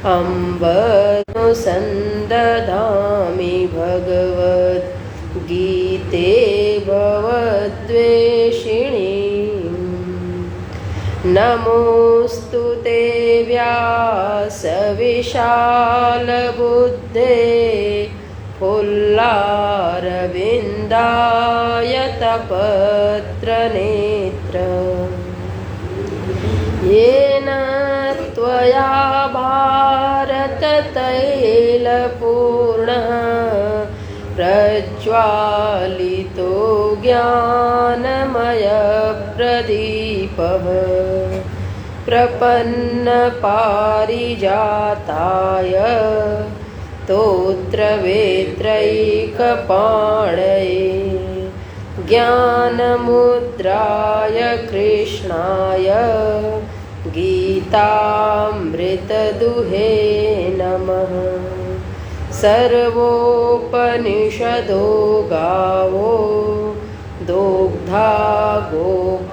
अम्बनुसन्दधामि भगवद्गीते भवद्वेषिणीं। नमोऽस्तु ते व्यासविशालबुद्धे फुल्लारविन्दायतपत्रनेत्र। येन त्वया भारततैलपूर्णः प्रज्वालितो ज्ञानमयप्रदीपः प्रपन्नपारिजाताय स्तोत्रवेत्रैकपाणये ज्ञानमुद्राय कृष्णाय गीतामृतदुहे नमः। सर्वोपनिषदो गावो दोग्धा गोपालनन्दनः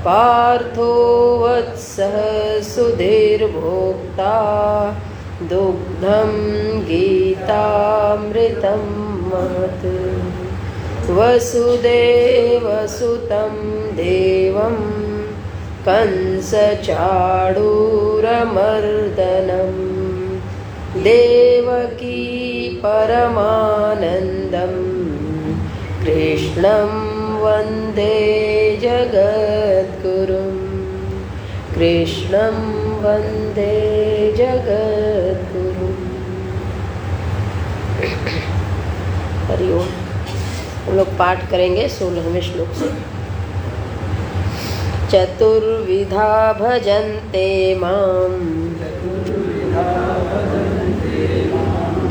पार्थो वत्सः सुधीर्भोक्ता दुग्धं गीतामृतं महत्। वसुदेवसुतं देवं कंसचाणूरमर्दनं देवकी परमानन्दं कृष्णं वन्दे जगद्गुरुं। कृष्णं वन्दे जगद्गुरुं। हरि ओम। हम लोग पाठ करेंगे 16वें श्लोक से। चतुर्विधा भजन्ते मां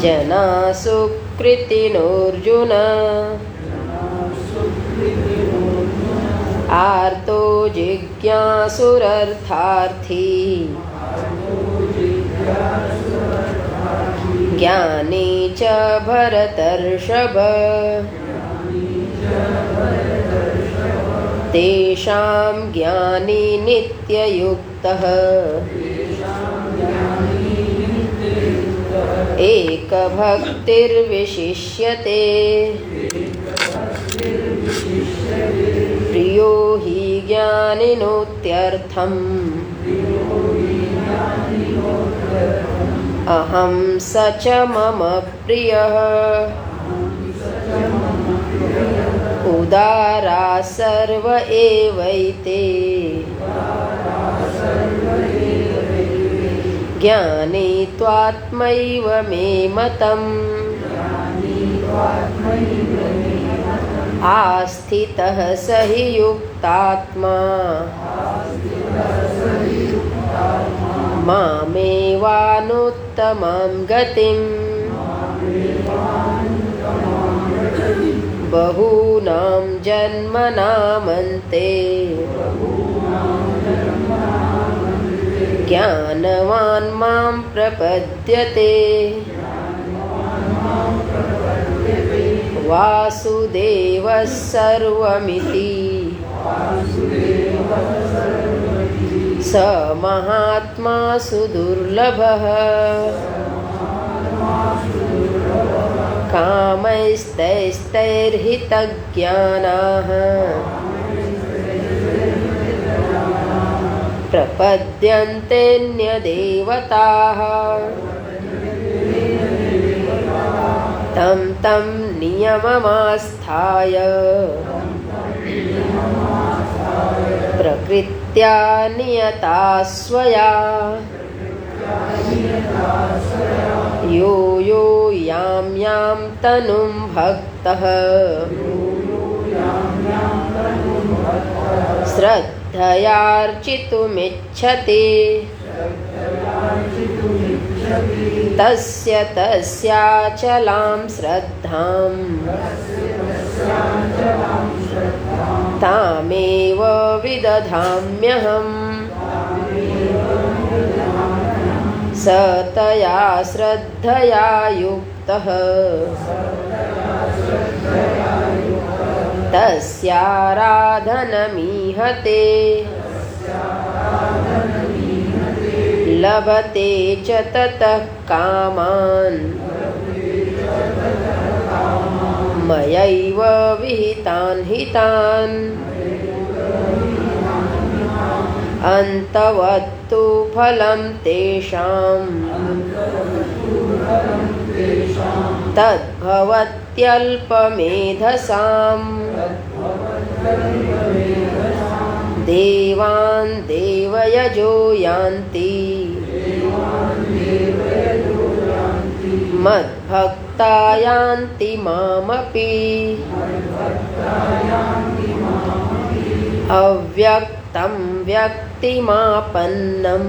जना सुकृतिनोऽर्जुन। आर्तो जिज्ञासुरर्थार्थी ज्ञानी च भरतर्षभ। तेषां ज्ञानी नित्ययुक्तः एकभक्तिर्विशिष्यते। प्रियो हि ज्ञानिनोत्यर्थम् अहं स च मम प्रियः। उदारा सर्व एवैते ज्ञानी त्वात्मैव मे मतम्। आस्थितः स हि युक्तात्मा मामेवानुत्तमां गतिम्। बहूनां जन्मनामन्ते ज्ञानवान् मां प्रपद्यते। वासुदेवः सर्वमिति स महात्मा सुदुर्लभः। कामैस्तैस्तैर्हितज्ञानाः प्रपद्यन्तेऽन्यदेवताः। तं तं नियममास्थाय प्रकृत्या नियता स्वया। यो यो यां यां तनुं भक्तः श्रद्धयार्चितुमिच्छति तस्य तस्याचलां श्रद्धां तामेव विदधाम्यहम्। स तया श्रद्धया युक्तः तस्याराधनमीहते। लभते च ततः कामान् मयैव विहितान् हितान् अन्तवत्तु फलं तेषां तद्भवत्यल्पमेधसाम् देवान् देवयजो यान्ति मद्भक्ता यान्ति मामपि अव्यक्तं व्यक्तिमापन्नं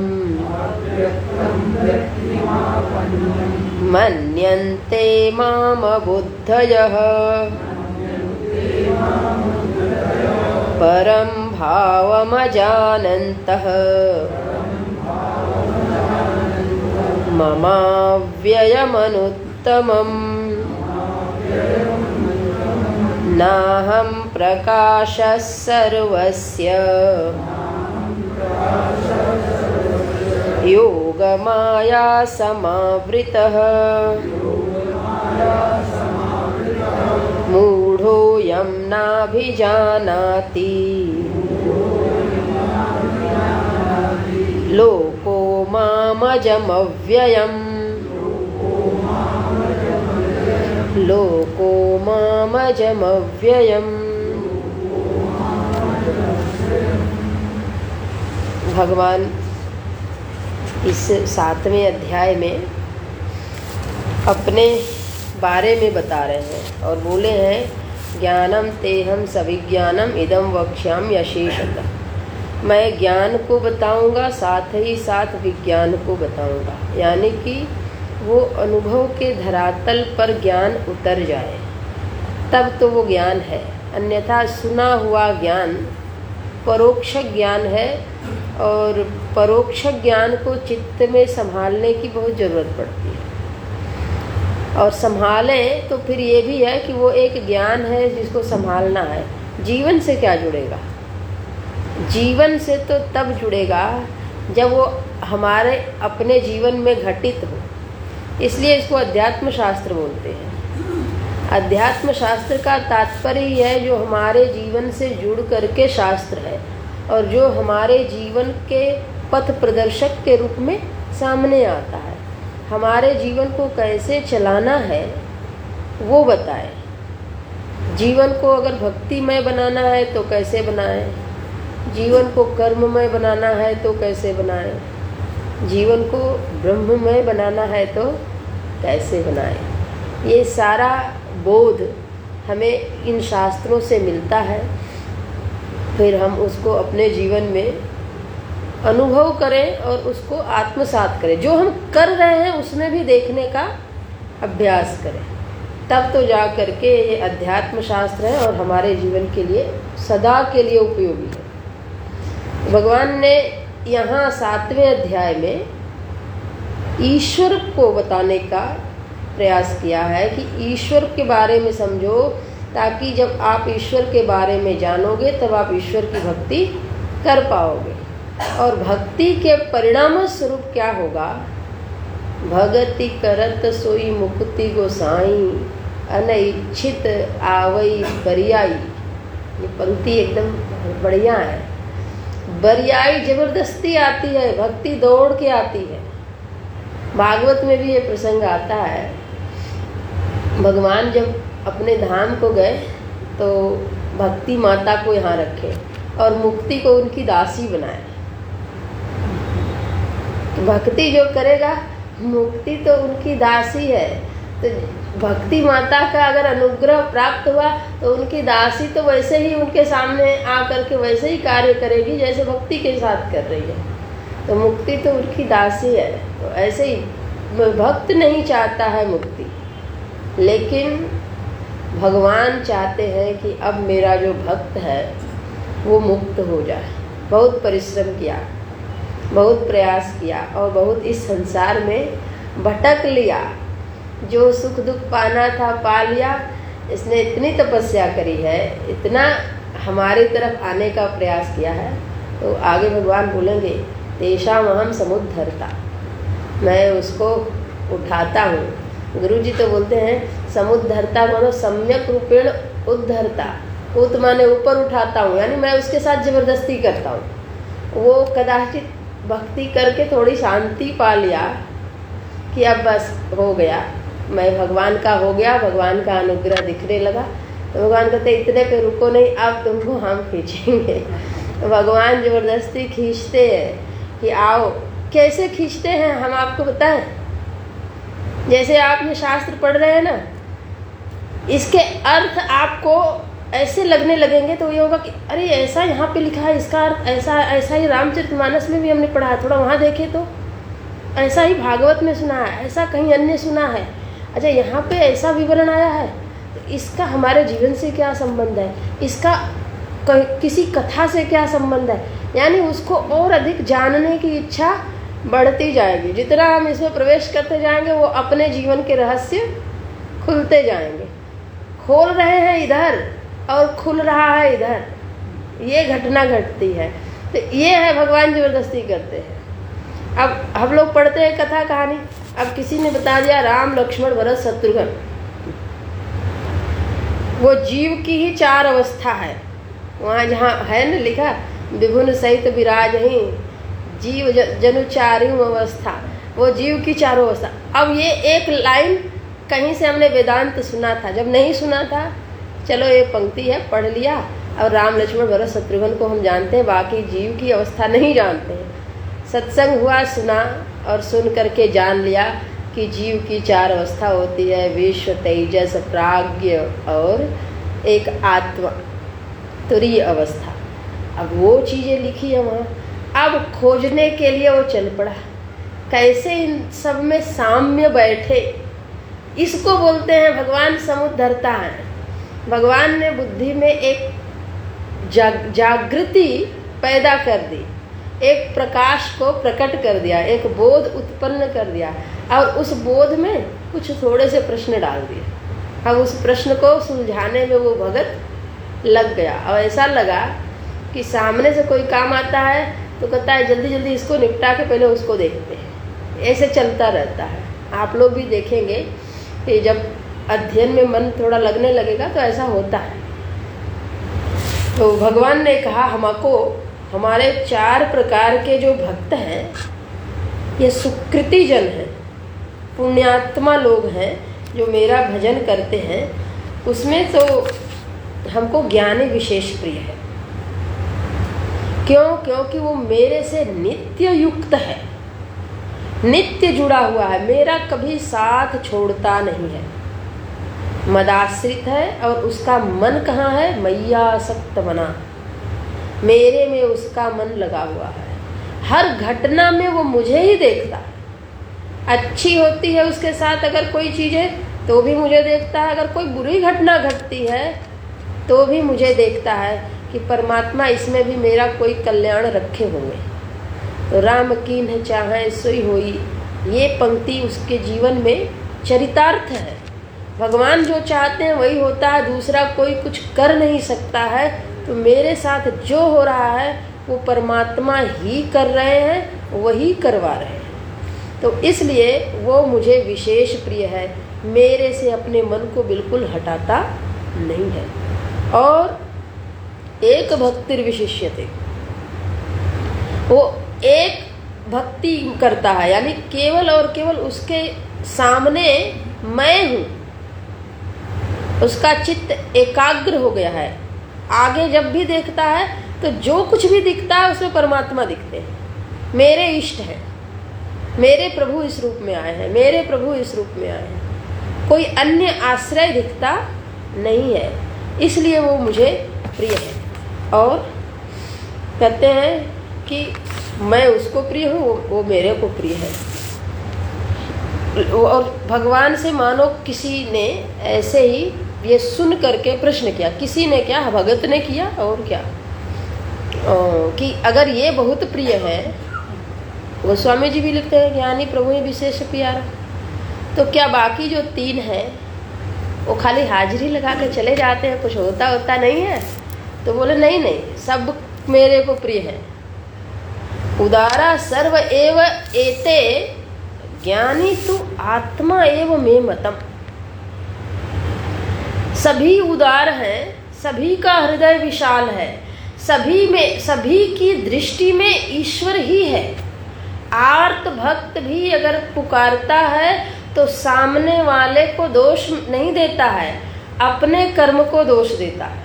मन्यन्ते मामबुद्धयः परं भावमजानन्तः ममाव्ययमनुत्तमम् नाहं प्रकाशः सर्वस्य योगमाया समावृतः मूढोऽयं नाभिजानाति लोको मामजमव्ययम् लोको मामजमव्ययम्। भगवान इस 7वें अध्याय में अपने बारे में बता रहे हैं और बोले हैं ज्ञानम तेहम सविज्ञानम इदम वक्ष्यामि अशेषतः। मैं ज्ञान को बताऊंगा, साथ ही साथ विज्ञान को बताऊंगा, यानी कि वो अनुभव के धरातल पर ज्ञान उतर जाए तब तो वो ज्ञान है। अन्यथा सुना हुआ ज्ञान परोक्ष ज्ञान है और परोक्ष ज्ञान को चित्त में संभालने की बहुत ज़रूरत पड़ती है। और संभालें तो फिर ये भी है कि वो एक ज्ञान है जिसको संभालना है। जीवन से क्या जुड़ेगा? जीवन से तो तब जुड़ेगा जब वो हमारे अपने जीवन में घटित हो। इसलिए इसको अध्यात्म शास्त्र बोलते हैं। अध्यात्म शास्त्र का तात्पर्य है जो हमारे जीवन से जुड़ करके शास्त्र है और जो हमारे जीवन के पथ प्रदर्शक के रूप में सामने आता है। हमारे जीवन को कैसे चलाना है वो बताए। जीवन को अगर भक्तिमय बनाना है तो कैसे बनाएं, जीवन को कर्ममय बनाना है तो कैसे बनाएं, जीवन को ब्रह्ममय बनाना है तो कैसे बनाएं। ये सारा बोध हमें इन शास्त्रों से मिलता है। फिर हम उसको अपने जीवन में अनुभव करें और उसको आत्मसात करें। जो हम कर रहे हैं उसमें भी देखने का अभ्यास करें, तब तो जा करके ये अध्यात्म शास्त्र है और हमारे जीवन के लिए सदा के लिए उपयोगी है। भगवान ने यहाँ 7वें अध्याय में ईश्वर को बताने का प्रयास किया है कि ईश्वर के बारे में समझो, ताकि जब आप ईश्वर के बारे में जानोगे तब आप ईश्वर की भक्ति कर पाओगे। और भक्ति के परिणाम स्वरूप क्या होगा? भगति करत सोई मुक्ति गोसाई, अनइच्छित आवई बरियाई। ये पंक्ति एकदम बढ़िया है। बरियाई जबरदस्ती आती है, भक्ति दौड़ के आती है। भागवत में भी ये प्रसंग आता है। भगवान जब अपने धाम को गए तो भक्ति माता को यहाँ रखे और मुक्ति को उनकी दासी बनाए। तो भक्ति जो करेगा मुक्ति तो उनकी दासी है। तो भक्ति माता का अगर अनुग्रह प्राप्त हुआ तो उनकी दासी तो वैसे ही उनके सामने आकर के वैसे ही कार्य करेगी जैसे भक्ति के साथ कर रही है। तो मुक्ति तो उनकी दासी है। तो ऐसे ही भक्त नहीं चाहता है मुक्ति, लेकिन भगवान चाहते हैं कि अब मेरा जो भक्त है वो मुक्त हो जाए। बहुत परिश्रम किया, बहुत प्रयास किया और बहुत इस संसार में भटक लिया। जो सुख दुख पाना था पा लिया। इसने इतनी तपस्या करी है, इतना हमारी तरफ आने का प्रयास किया है। तो आगे भगवान बोलेंगे तेषाम अहम समुद्धरता, मैं उसको उठाता हूँ। गुरु जी तो बोलते हैं समुद्धरता मानो सम्यक रूपेण उद्धरता। उत माने ऊपर उठाता हूँ, यानी मैं उसके साथ जबरदस्ती करता हूँ। वो कदाचित भक्ति करके थोड़ी शांति पा लिया कि अब बस हो गया, मैं भगवान का हो गया, भगवान का अनुग्रह दिखने लगा, तो भगवान कहते इतने पे रुको नहीं, अब तुमको हम खींचेंगे। भगवान जबरदस्ती खींचते हैं कि आओ। कैसे खींचते हैं हम आपको बताएं? जैसे आप ये शास्त्र पढ़ रहे हैं ना, इसके अर्थ आपको ऐसे लगने लगेंगे तो ये होगा कि अरे ऐसा यहाँ पे लिखा है, इसका अर्थ ऐसा, ऐसा ही रामचरितमानस में भी हमने पढ़ा है, थोड़ा वहाँ देखे तो ऐसा ही भागवत में सुना है, ऐसा कहीं अन्य सुना है, अच्छा यहाँ पे ऐसा विवरण आया है, तो इसका हमारे जीवन से क्या संबंध है, इसका किसी कथा से क्या संबंध है। यानी उसको और अधिक जानने की इच्छा बढ़ती जाएगी। जितना हम इसमें प्रवेश करते जाएंगे वो अपने जीवन के रहस्य खुलते जाएंगे। खोल रहे हैं इधर और खुल रहा है इधर, ये घटना घटती है। तो ये है भगवान जबरदस्ती करते हैं। अब हम लोग पढ़ते हैं कथा कहानी, अब किसी ने बता दिया राम लक्ष्मण भरत शत्रुघ्न, वो जीव की ही 4 अवस्था है। वहाँ जहाँ है ना लिखा विभुन सहित विराज ही जीव जनु 4 अवस्था, वो जीव की 4 अवस्था। अब ये एक लाइन कहीं से हमने वेदांत सुना था, जब नहीं सुना था चलो ये पंक्ति है पढ़ लिया, और राम लक्ष्मण भरत शत्रुघ्न को हम जानते हैं, बाकी जीव की अवस्था नहीं जानते हैं। सत्संग हुआ, सुना और सुन करके जान लिया कि जीव की 4 अवस्था होती है, विश्व, तेजस, प्राज्ञ और एक आत्मा, तुरीय अवस्था। अब वो चीज़ें लिखी है वहाँ, अब खोजने के लिए वो चल पड़ा, कैसे इन सब में साम्य बैठे, इसको बोलते हैं भगवान समुद्धरता है। भगवान ने बुद्धि में एक जागृति पैदा कर दी, एक प्रकाश को प्रकट कर दिया, एक बोध उत्पन्न कर दिया, और उस बोध में कुछ थोड़े से प्रश्न डाल दिए। अब उस प्रश्न को सुलझाने में वो भगत लग गया, और ऐसा लगा कि सामने से कोई काम आता है तो कहता है जल्दी जल्दी इसको निपटा के पहले उसको देखते हैं। ऐसे चलता रहता है। आप लोग भी देखेंगे कि जब अध्ययन में मन थोड़ा लगने लगेगा तो ऐसा होता है। तो भगवान ने कहा हमको, हमारे 4 प्रकार के जो भक्त हैं ये सुकृति जन हैं, पुण्यात्मा लोग हैं जो मेरा भजन करते हैं। उसमें तो हमको ज्ञानी विशेष प्रिय है। क्यों? क्योंकि वो मेरे से नित्य युक्त है, नित्य जुड़ा हुआ है, मेरा कभी साथ छोड़ता नहीं है, मदाश्रित है, और उसका मन कहाँ है? मैया आसक्त मना, मेरे में उसका मन लगा हुआ है। हर घटना में वो मुझे ही देखता है। अच्छी होती है उसके साथ अगर कोई चीज़ें तो भी मुझे देखता है, अगर कोई बुरी घटना घटती है तो भी मुझे देखता है कि परमात्मा इसमें भी मेरा कोई कल्याण रखे होंगे। तो राम कीन्ह चाहे सोई होई, ये पंक्ति उसके जीवन में चरितार्थ है। भगवान जो चाहते हैं वही होता है, दूसरा कोई कुछ कर नहीं सकता है। तो मेरे साथ जो हो रहा है वो परमात्मा ही कर रहे हैं, वही करवा रहे हैं। तो इसलिए वो मुझे विशेष प्रिय है, मेरे से अपने मन को बिल्कुल हटाता नहीं है। और एक भक्तिर विशिष्यते, वो एक भक्ति करता है, यानी केवल और केवल उसके सामने मैं हूँ, उसका चित्त एकाग्र हो गया है। आगे जब भी देखता है तो जो कुछ भी दिखता है उसमें परमात्मा दिखते हैं, मेरे इष्ट हैं, मेरे प्रभु इस रूप में आए हैं, मेरे प्रभु इस रूप में आए हैं, कोई अन्य आश्रय दिखता नहीं है। इसलिए वो मुझे प्रिय है। और कहते हैं कि मैं उसको प्रिय हूँ, वो मेरे को प्रिय है। और भगवान से मानो किसी ने ऐसे ही ये सुन करके प्रश्न किया, किसी ने क्या, भगत ने किया और क्या, कि अगर ये बहुत प्रिय है, गोस्वामी जी भी लिखते हैं ज्ञानी प्रभु ही विशेष प्यारा, तो क्या बाकी जो 3 हैं वो खाली हाजिरी लगा के चले जाते हैं, कुछ होता नहीं है? तो बोले नहीं नहीं, सब मेरे को प्रिय है। उदारा सर्व एव एते ज्ञानी तु आत्मा एव मे मतम। सभी उदार हैं, सभी का हृदय विशाल है, सभी की दृष्टि में ईश्वर ही है। आर्त भक्त भी अगर पुकारता है तो सामने वाले को दोष नहीं देता है, अपने कर्म को दोष देता है,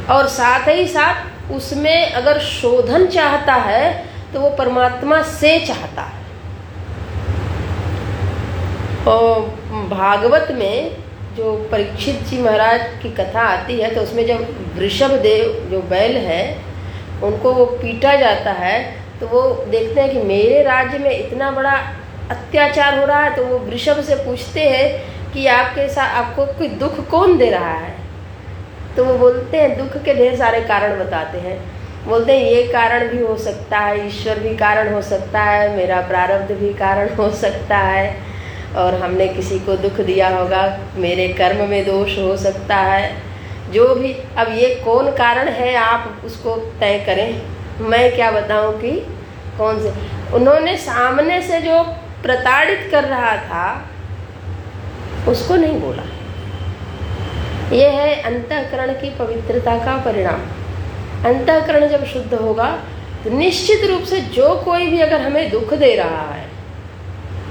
और साथ ही साथ उसमें अगर शोधन चाहता है तो वो परमात्मा से चाहता है। और भागवत में जो परीक्षित जी महाराज की कथा आती है तो उसमें जब वृषभ देव जो बैल है उनको वो पीटा जाता है तो वो देखते हैं कि मेरे राज्य में इतना बड़ा अत्याचार हो रहा है, तो वो वृषभ से पूछते हैं कि आपके साथ आपको कोई दुख कौन दे रहा है। तो वो बोलते हैं, दुख के ढेर सारे कारण बताते हैं। बोलते हैं ये कारण भी हो सकता है, ईश्वर भी कारण हो सकता है, मेरा प्रारब्ध भी कारण हो सकता है, और हमने किसी को दुख दिया होगा, मेरे कर्म में दोष हो सकता है, जो भी। अब ये कौन कारण है आप उसको तय करें, मैं क्या बताऊं कि कौन से। उन्होंने सामने से जो प्रताड़ित कर रहा था उसको नहीं बोला। ये है अंतःकरण की पवित्रता का परिणाम। अंतःकरण जब शुद्ध होगा तो निश्चित रूप से जो कोई भी अगर हमें दुख दे रहा है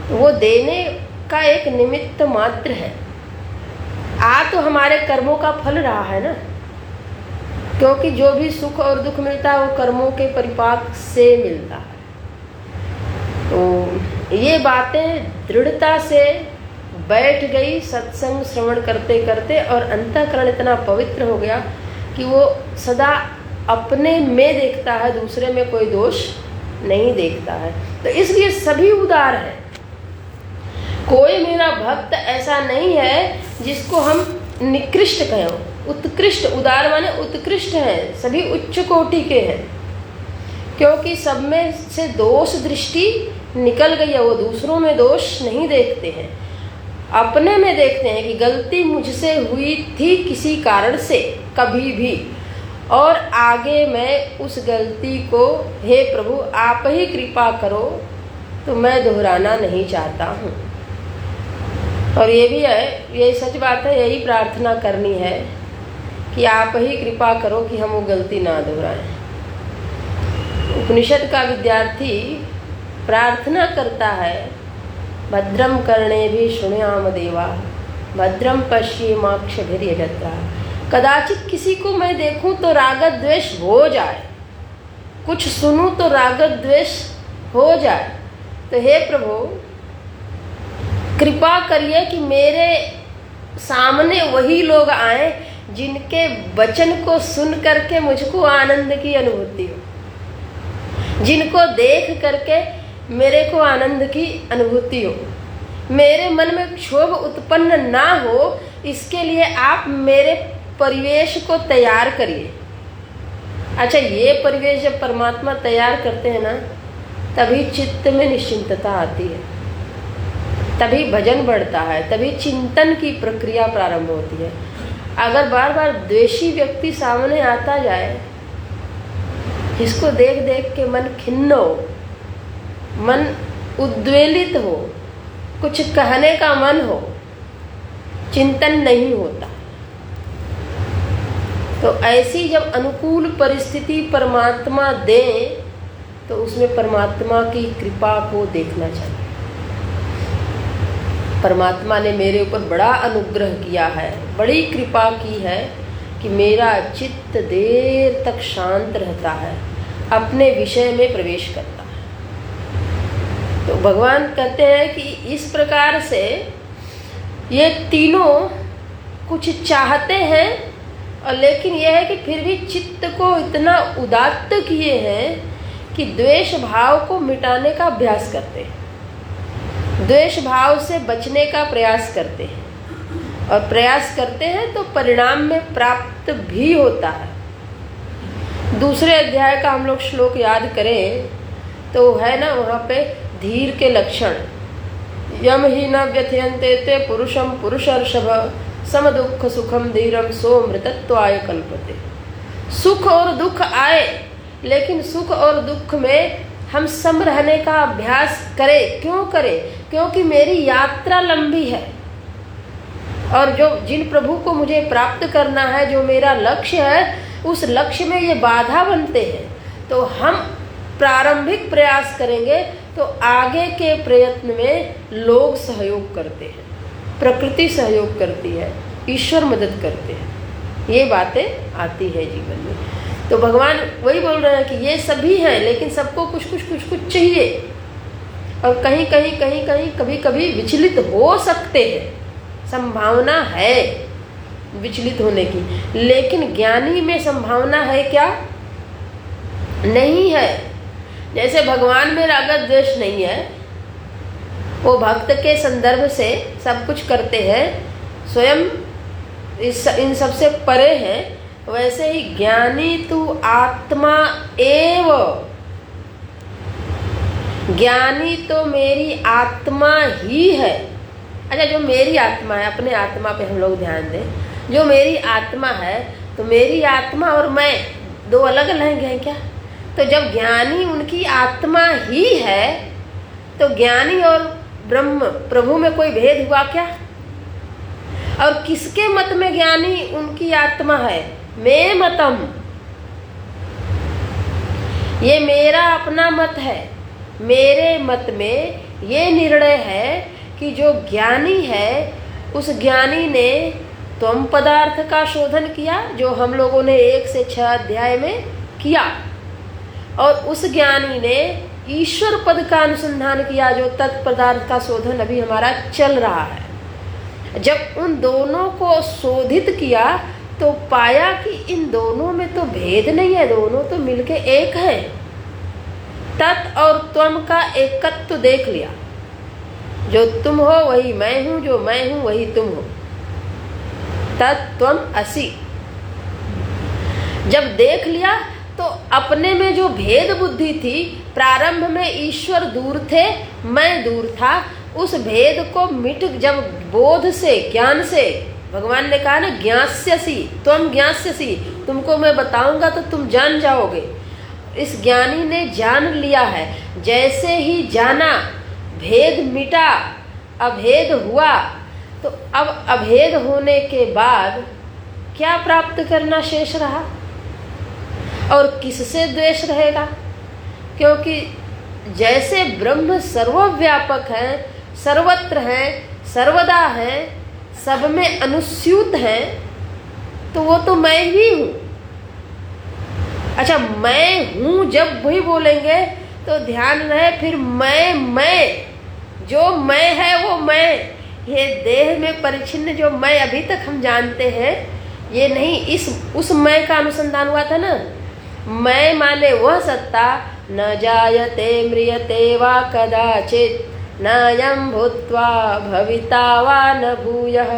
तो वो देने का एक निमित्त मात्र है। तो हमारे कर्मों का फल रहा है ना, क्योंकि जो भी सुख और दुख मिलता है वो कर्मों के परिपाक से मिलता है। तो ये बातें दृढ़ता से बैठ गई सत्संग श्रवण करते करते, और अंतःकरण इतना पवित्र हो गया कि वो सदा अपने में देखता है, दूसरे में कोई दोष नहीं देखता है। तो इसलिए सभी उदार है। कोई मेरा भक्त ऐसा नहीं है जिसको हम निकृष्ट कहें। उत्कृष्ट, उदार माने उत्कृष्ट हैं, सभी उच्च कोटि के हैं, क्योंकि सब में से दोष दृष्टि निकल गई है। वो दूसरों में दोष नहीं देखते हैं, अपने में देखते हैं कि गलती मुझसे हुई थी किसी कारण से कभी भी, और आगे मैं उस गलती को हे प्रभु आप ही कृपा करो तो मैं दोहराना नहीं चाहता हूँ। और ये भी है, ये सच बात है, यही प्रार्थना करनी है कि आप ही कृपा करो कि हम वो गलती ना दोहराएं। उपनिषद का विद्यार्थी प्रार्थना करता है, भद्रम कर्णेभिः शृणुयाम देवा भद्रम पश्येमाक्षभिर्यजत्रा। कदाचित किसी को मैं देखूं तो राग द्वेष हो जाए, कुछ सुनूं तो राग द्वेष हो जाए, तो हे प्रभु कृपा करिए कि मेरे सामने वही लोग आए जिनके वचन को सुन करके मुझको आनंद की अनुभूति हो, जिनको देख करके मेरे को आनंद की अनुभूति हो, मेरे मन में क्षोभ उत्पन्न ना हो, इसके लिए आप मेरे परिवेश को तैयार करिए। अच्छा, ये परिवेश जब परमात्मा तैयार करते हैं ना, तभी चित्त में निश्चिंतता आती है, तभी भजन बढ़ता है, तभी चिंतन की प्रक्रिया प्रारंभ होती है। अगर बार बार द्वेषी व्यक्ति सामने आता जाए, जिसको देख देख के मन खिन्न हो, मन उद्वेलित हो, कुछ कहने का मन हो, चिंतन नहीं होता। तो ऐसी जब अनुकूल परिस्थिति परमात्मा दे तो उसमें परमात्मा की कृपा को देखना चाहिए। परमात्मा ने मेरे ऊपर बड़ा अनुग्रह किया है, बड़ी कृपा की है कि मेरा चित्त देर तक शांत रहता है, अपने विषय में प्रवेश करता है। तो भगवान कहते हैं कि इस प्रकार से ये तीनों कुछ चाहते हैं, और लेकिन यह है कि फिर भी चित्त को इतना उदात्त किए हैं कि द्वेष भाव को मिटाने का अभ्यास करते हैं, द्वेष भाव से बचने का प्रयास करते हैं, और प्रयास करते हैं तो परिणाम में प्राप्त भी होता है। दूसरे अध्याय का हम लोग श्लोक याद करें तो है ना, वहाँ पे धीर के लक्षण, यम ही न व्यथयन्ते ते पुरुषम पुरुषर्षभ सम दुख सुखम धीरम सो मृतत्वाय कल्पते। सुख और दुख आए, लेकिन सुख और दुख में हम सम रहने का अभ्यास करें। क्यों करें? क्योंकि मेरी यात्रा लंबी है और जो जिन प्रभु को मुझे प्राप्त करना है, जो मेरा लक्ष्य है, उस लक्ष्य में ये बाधा बनते हैं। तो हम प्रारंभिक प्रयास करेंगे तो आगे के प्रयत्न में लोग सहयोग करते हैं, प्रकृति सहयोग करती है, ईश्वर मदद करते हैं, ये बातें आती है जीवन में। तो भगवान वही बोल रहे हैं कि ये सभी हैं, लेकिन सबको कुछ कुछ चाहिए और कहीं कहीं कभी कभी विचलित हो सकते हैं, संभावना है विचलित होने की। लेकिन ज्ञानी में संभावना है क्या? नहीं है। जैसे भगवान में राग द्वेष नहीं है, वो भक्त के संदर्भ से सब कुछ करते हैं, स्वयं इन सबसे परे हैं। वैसे ही ज्ञानी तू आत्मा एव, ज्ञानी तो मेरी आत्मा ही है। अच्छा, जो मेरी आत्मा है, अपने आत्मा पे हम लोग ध्यान दें। जो मेरी आत्मा है, तो मेरी आत्मा और मैं दो अलग अलग हैं क्या? तो जब ज्ञानी उनकी आत्मा ही है, तो ज्ञानी और ब्रह्म प्रभु में कोई भेद हुआ क्या? और किसके मत में ज्ञानी उनकी आत्मा है? मैं मतम, ये मेरा अपना मत है। मेरे मत में ये निर्णय है कि जो ज्ञानी है, उस ज्ञानी ने त्वम पदार्थ का शोधन किया, जो हम लोगों ने 1 से 6 अध्याय में किया, और उस ज्ञानी ने ईश्वर पद का अनुसंधान किया, जो तत्पदार्थ का शोधन अभी हमारा चल रहा है। जब उन दोनों को शोधित किया तो पाया कि इन दोनों में तो भेद नहीं है, दोनों तो मिलके एक है। तत् और त्वम का एकत्व देख लिया। जो तुम हो वही मैं हूं, जो मैं हूं वही तुम हो। तत् त्वम असि जब देख लिया तो अपने में जो भेद बुद्धि थी, प्रारंभ में ईश्वर दूर थे, मैं दूर था, उस भेद को मिट जब बोध से, ज्ञान से, भगवान ने कहा ना ज्ञास्यसि त्वम ज्ञास्यसि, तुमको मैं बताऊंगा तो तुम जान जाओगे। इस ज्ञानी ने जान लिया है। जैसे ही जाना, भेद मिटा, अभेद हुआ। तो अब अभेद होने के बाद क्या प्राप्त करना शेष रहा? और किससे द्वेष रहेगा? क्योंकि जैसे ब्रह्म सर्वव्यापक है, सर्वत्र है, सर्वदा है, सब में अनुस्यूत है, तो वो तो मैं ही हूं। अच्छा, मैं हूं जब भी बोलेंगे तो ध्यान रहे, फिर मैं जो मैं है वो मैं, ये देह में परिचिन्न जो मैं अभी तक हम जानते हैं, ये नहीं, उस मैं का अनुसंधान हुआ था ना। मैं माने वह सत्ता, न जायते म्रियते वा कदाचित, नायं भूत्वा भविता वा न भूयः,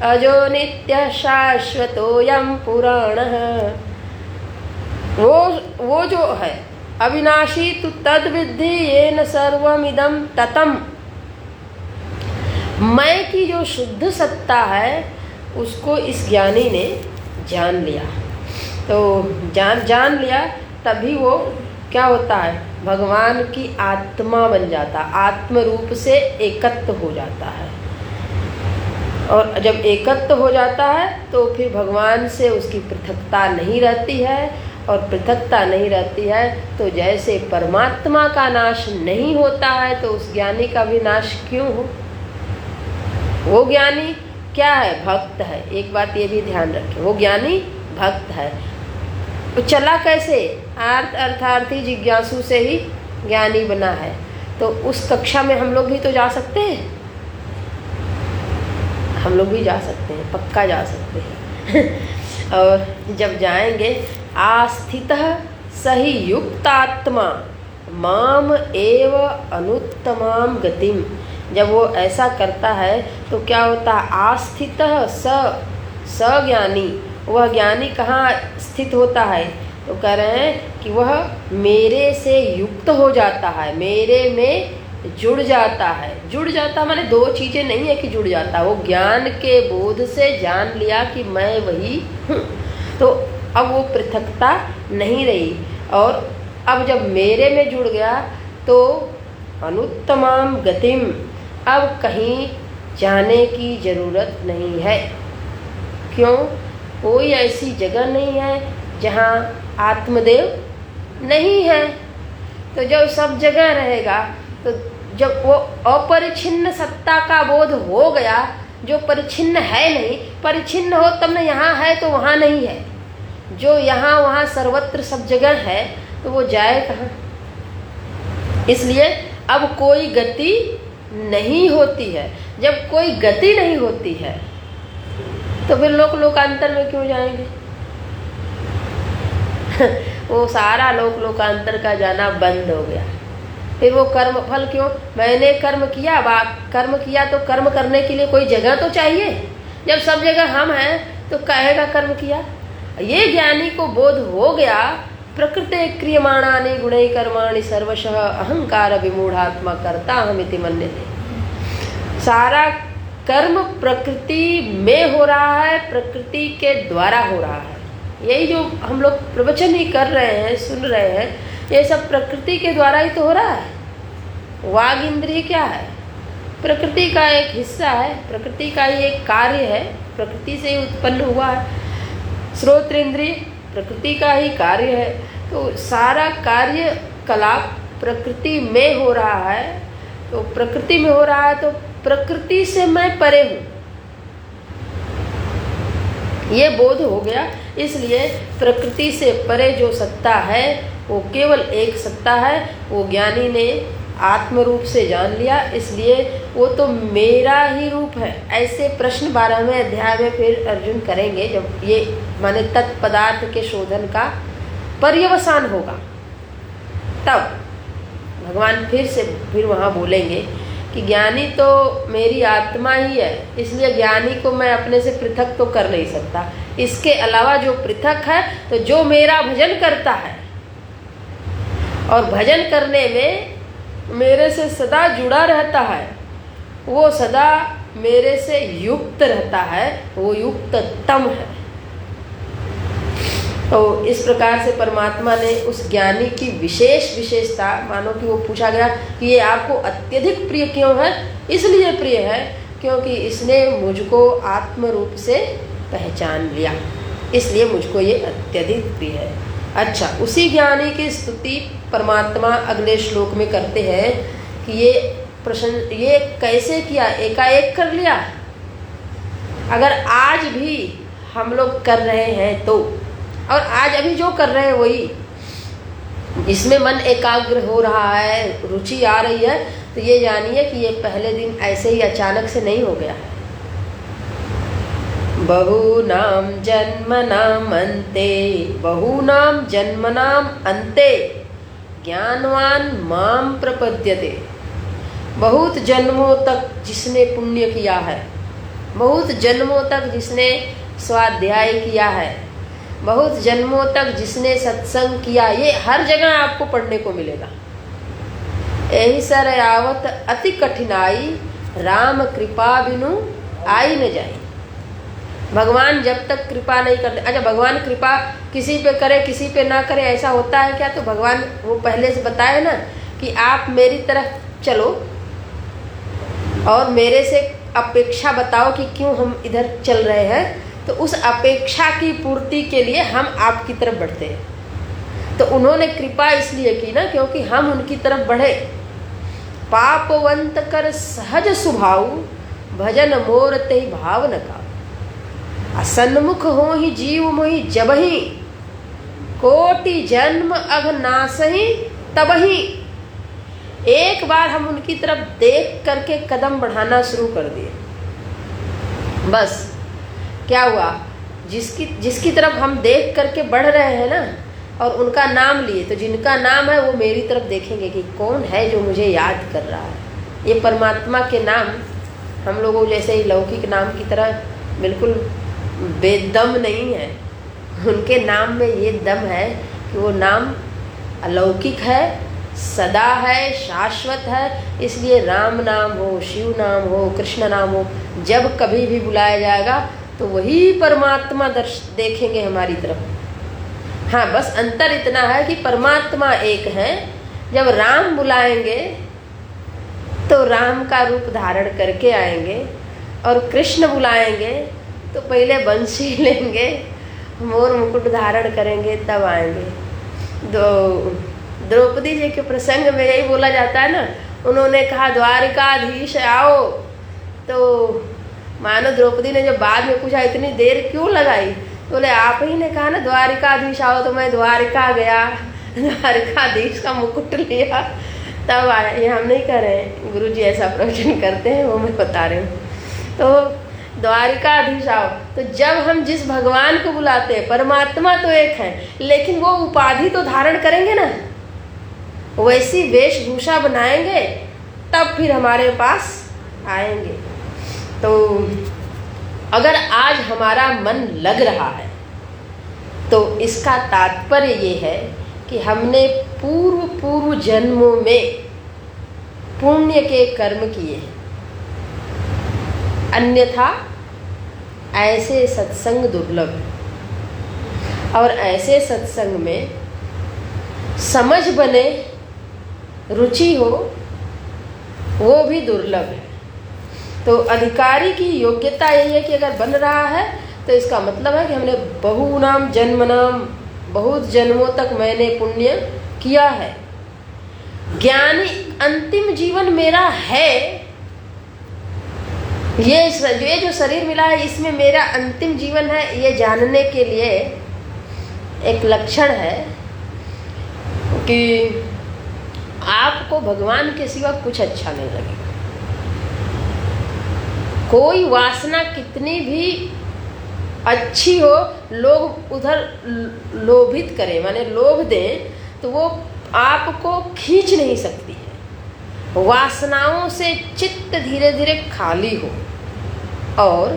अजो नित्यः शाश्वतोऽयं पुराणः। वो जो है अविनाशी, तु तद विद्धि येन सर्वमिदं ततम्। मैं की जो शुद्ध सत्ता है, उसको इस ज्ञानी ने जान लिया। तो जान लिया, तभी वो क्या होता है? भगवान की आत्मा बन जाता, आत्म रूप से एकत्व हो जाता है। और जब एकत्व हो जाता है तो फिर भगवान से उसकी पृथकता नहीं रहती है, और पृथकता नहीं रहती है तो जैसे परमात्मा का नाश नहीं होता है, तो उस ज्ञानी का भी नाश क्यों हो? वो ज्ञानी क्या है? भक्त है। एक बात ये भी ध्यान रखें, वो ज्ञानी भक्त है। तो चला कैसे? अर्थार्थी जिज्ञासु से ही ज्ञानी बना है। तो उस कक्षा में हम लोग भी तो जा सकते हैं, हम लोग भी जा सकते हैं, पक्का जा सकते हैं। और जब जाएंगे, आस्थितः सही युक्तात्मा माम एव अनुत्तमाम गतिम, जब वो ऐसा करता है तो क्या होता है? आस्थितः सज्ञानी, वह ज्ञानी कहाँ स्थित होता है? तो कह रहे हैं कि वह मेरे से युक्त हो जाता है, मेरे में जुड़ जाता है। जुड़ जाता माने दो चीज़ें नहीं है कि जुड़ जाता, वो ज्ञान के बोध से जान लिया कि मैं वही हूँ। तो अब वो पृथकता नहीं रही, और अब जब मेरे में जुड़ गया तो अनुत्तमाम गतिम, अब कहीं जाने की जरूरत नहीं है। क्यों? कोई ऐसी जगह नहीं है जहाँ आत्मदेव नहीं है। तो जब सब जगह रहेगा तो जब वो अपरिछिन्न सत्ता का बोध हो गया, जो परिच्छिन्न है नहीं, परिच्छिन्न हो तब न यहाँ है तो वहाँ नहीं है, जो यहाँ वहाँ सर्वत्र सब जगह है तो वो जाए कहाँ? इसलिए अब कोई गति नहीं होती है। जब कोई गति नहीं होती है तो फिर लोक लोकांतर में क्यों जाएंगे? वो सारा लोक लोकांतर का जाना बंद हो गया। फिर वो कर्म फल क्यों? मैंने कर्म किया, कर्म किया तो कर्म करने के लिए कोई जगह तो चाहिए। जब सब जगह हम हैं तो कहेगा कर्म किया। ये ज्ञानी को बोध हो गया, प्रकृते क्रियमाणानि गुणै कर्माणि सर्वशः अहंकार विमूढ़ात्मा कर्ता हमिति मन्यते। सारा कर्म प्रकृति में हो रहा है, प्रकृति के द्वारा हो रहा है। यही जो हम लोग प्रवचन ही कर रहे हैं, सुन रहे हैं, ये सब प्रकृति के द्वारा ही तो हो रहा है। वाग इंद्रिय क्या है? प्रकृति का एक हिस्सा है, प्रकृति का ही एक कार्य है, प्रकृति से ही उत्पन्न हुआ है। श्रोत्र इंद्रिय प्रकृति का ही कार्य है। तो सारा कार्य कलाप प्रकृति में हो रहा है। तो प्रकृति में हो रहा है तो प्रकृति से मैं परे हूँ, ये बोध हो गया। इसलिए प्रकृति से परे जो सत्ता है वो केवल एक सत्ता है। वो ज्ञानी ने आत्म रूप से जान लिया, इसलिए वो तो मेरा ही रूप है। ऐसे प्रश्न 12वें अध्याय में फिर अर्जुन करेंगे, जब ये माने तत्पदार्थ के शोधन का पर्यवसान होगा, तब भगवान फिर वहाँ बोलेंगे कि ज्ञानी तो मेरी आत्मा ही है, इसलिए ज्ञानी को मैं अपने से पृथक तो कर नहीं सकता। इसके अलावा जो पृथक है, तो जो मेरा भजन करता है और भजन करने में मेरे से सदा जुड़ा रहता है, वो सदा मेरे से युक्त रहता है, वो युक्ततम है। तो इस प्रकार से परमात्मा ने उस ज्ञानी की विशेषता, मानो कि वो पूछा गया कि ये आपको अत्यधिक प्रिय क्यों है? इसलिए प्रिय है क्योंकि इसने मुझको आत्म रूप से पहचान लिया, इसलिए मुझको ये अत्यधिक प्रिय है। अच्छा, उसी ज्ञानी की स्तुति परमात्मा अगले श्लोक में करते हैं कि ये प्रश्न ये कैसे किया, एकाएक कर लिया। अगर आज भी हम लोग कर रहे हैं तो, और आज अभी जो कर रहे हैं वही, इसमें मन एकाग्र हो रहा है, रुचि आ रही है, तो ये जानिए कि ये पहले दिन ऐसे ही अचानक से नहीं हो गया है। बहूनां जन्मनां अन्ते, बहूनां जन्मनां अन्ते ज्ञानवान माम प्रपद्यते। बहुत जन्मों तक जिसने पुण्य किया है, बहुत जन्मों तक जिसने स्वाध्याय किया है, बहुत जन्मों तक जिसने सत्संग किया, ये हर जगह आपको पढ़ने को मिलेगा। यही सर आवत अति कठिनाई, राम कृपा बिनु आई न जाई। भगवान जब तक कृपा नहीं करते, अच्छा भगवान कृपा किसी पे करे किसी पे ना करे, ऐसा होता है क्या? तो भगवान वो पहले से बताए ना कि आप मेरी तरफ चलो और मेरे से अपेक्षा बताओ कि क्यों हम इधर चल रहे हैं, तो उस अपेक्षा की पूर्ति के लिए हम आपकी तरफ बढ़ते हैं। तो उन्होंने कृपा इसलिए की ना क्योंकि हम उनकी तरफ बढ़े। पापवंत कर सहज स्वभाव, भजन मोर ते भाव न का। असन्मुख हो ही जीव मोहि जबहि, कोटि जन्म अघ नासहि तबहि। एक बार हम उनकी तरफ देख करके कदम बढ़ाना शुरू कर दिए, बस क्या हुआ? जिसकी तरफ हम देख करके बढ़ रहे हैं ना, और उनका नाम लिए, तो जिनका नाम है वो मेरी तरफ देखेंगे कि कौन है जो मुझे याद कर रहा है। ये परमात्मा के नाम हम लोगों जैसे ही लौकिक नाम की तरह बिल्कुल बेदम नहीं है। उनके नाम में ये दम है कि वो नाम अलौकिक है, सदा है, शाश्वत है। इसलिए राम नाम हो, शिव नाम हो, कृष्ण नाम हो, जब कभी भी बुलाया जाएगा तो वही परमात्मा देखेंगे हमारी तरफ। हाँ, बस अंतर इतना है कि परमात्मा एक है। जब राम बुलाएंगे तो राम का रूप धारण करके आएंगे, और कृष्ण बुलाएंगे तो पहले बंसी लेंगे, मोर मुकुट धारण करेंगे, तब आएंगे। द्रौपदी जी के प्रसंग में यही बोला जाता है ना, उन्होंने कहा द्वारिकाधीश आओ, तो मानो द्रौपदी ने जब बाद में पूछा इतनी देर क्यों लगाई, बोले आप ही ने कहा ना द्वारिकाधीश आओ, तो मैं द्वारिका गया, द्वारिकाधीश का मुकुट लिया, तब आया। ये हम नहीं कर रहे हैं, गुरु जी ऐसा प्रवचन करते हैं, वो मैं बता रही हूँ। तो द्वारिकाधीश आओ, तो जब हम जिस भगवान को बुलाते हैं, परमात्मा तो एक है, लेकिन वो उपाधि तो धारण करेंगे ना, वैसी वेशभूषा बनाएंगे, तब फिर हमारे पास आएंगे। तो अगर आज हमारा मन लग रहा है तो इसका तात्पर्य ये है कि हमने पूर्व जन्मों में पुण्य के कर्म किए, अन्यथा ऐसे सत्संग दुर्लभ है। और ऐसे सत्संग में समझ बने, रुचि हो, वो भी दुर्लभ है। तो अधिकारी की योग्यता यही है कि अगर बन रहा है तो इसका मतलब है कि हमने बहुनाम जन्मनाम, बहुत जन्मों तक मैंने पुण्य किया है। ज्ञानी अंतिम जीवन मेरा है, ये जो शरीर मिला है इसमें मेरा अंतिम जीवन है, ये जानने के लिए एक लक्षण है कि आपको भगवान के सिवा कुछ अच्छा नहीं लगेगा। कोई वासना कितनी भी अच्छी हो, लोग उधर लोभित करें, माने लोभ दें, तो वो आपको खींच नहीं सकती है। वासनाओं से चित्त धीरे धीरे खाली हो और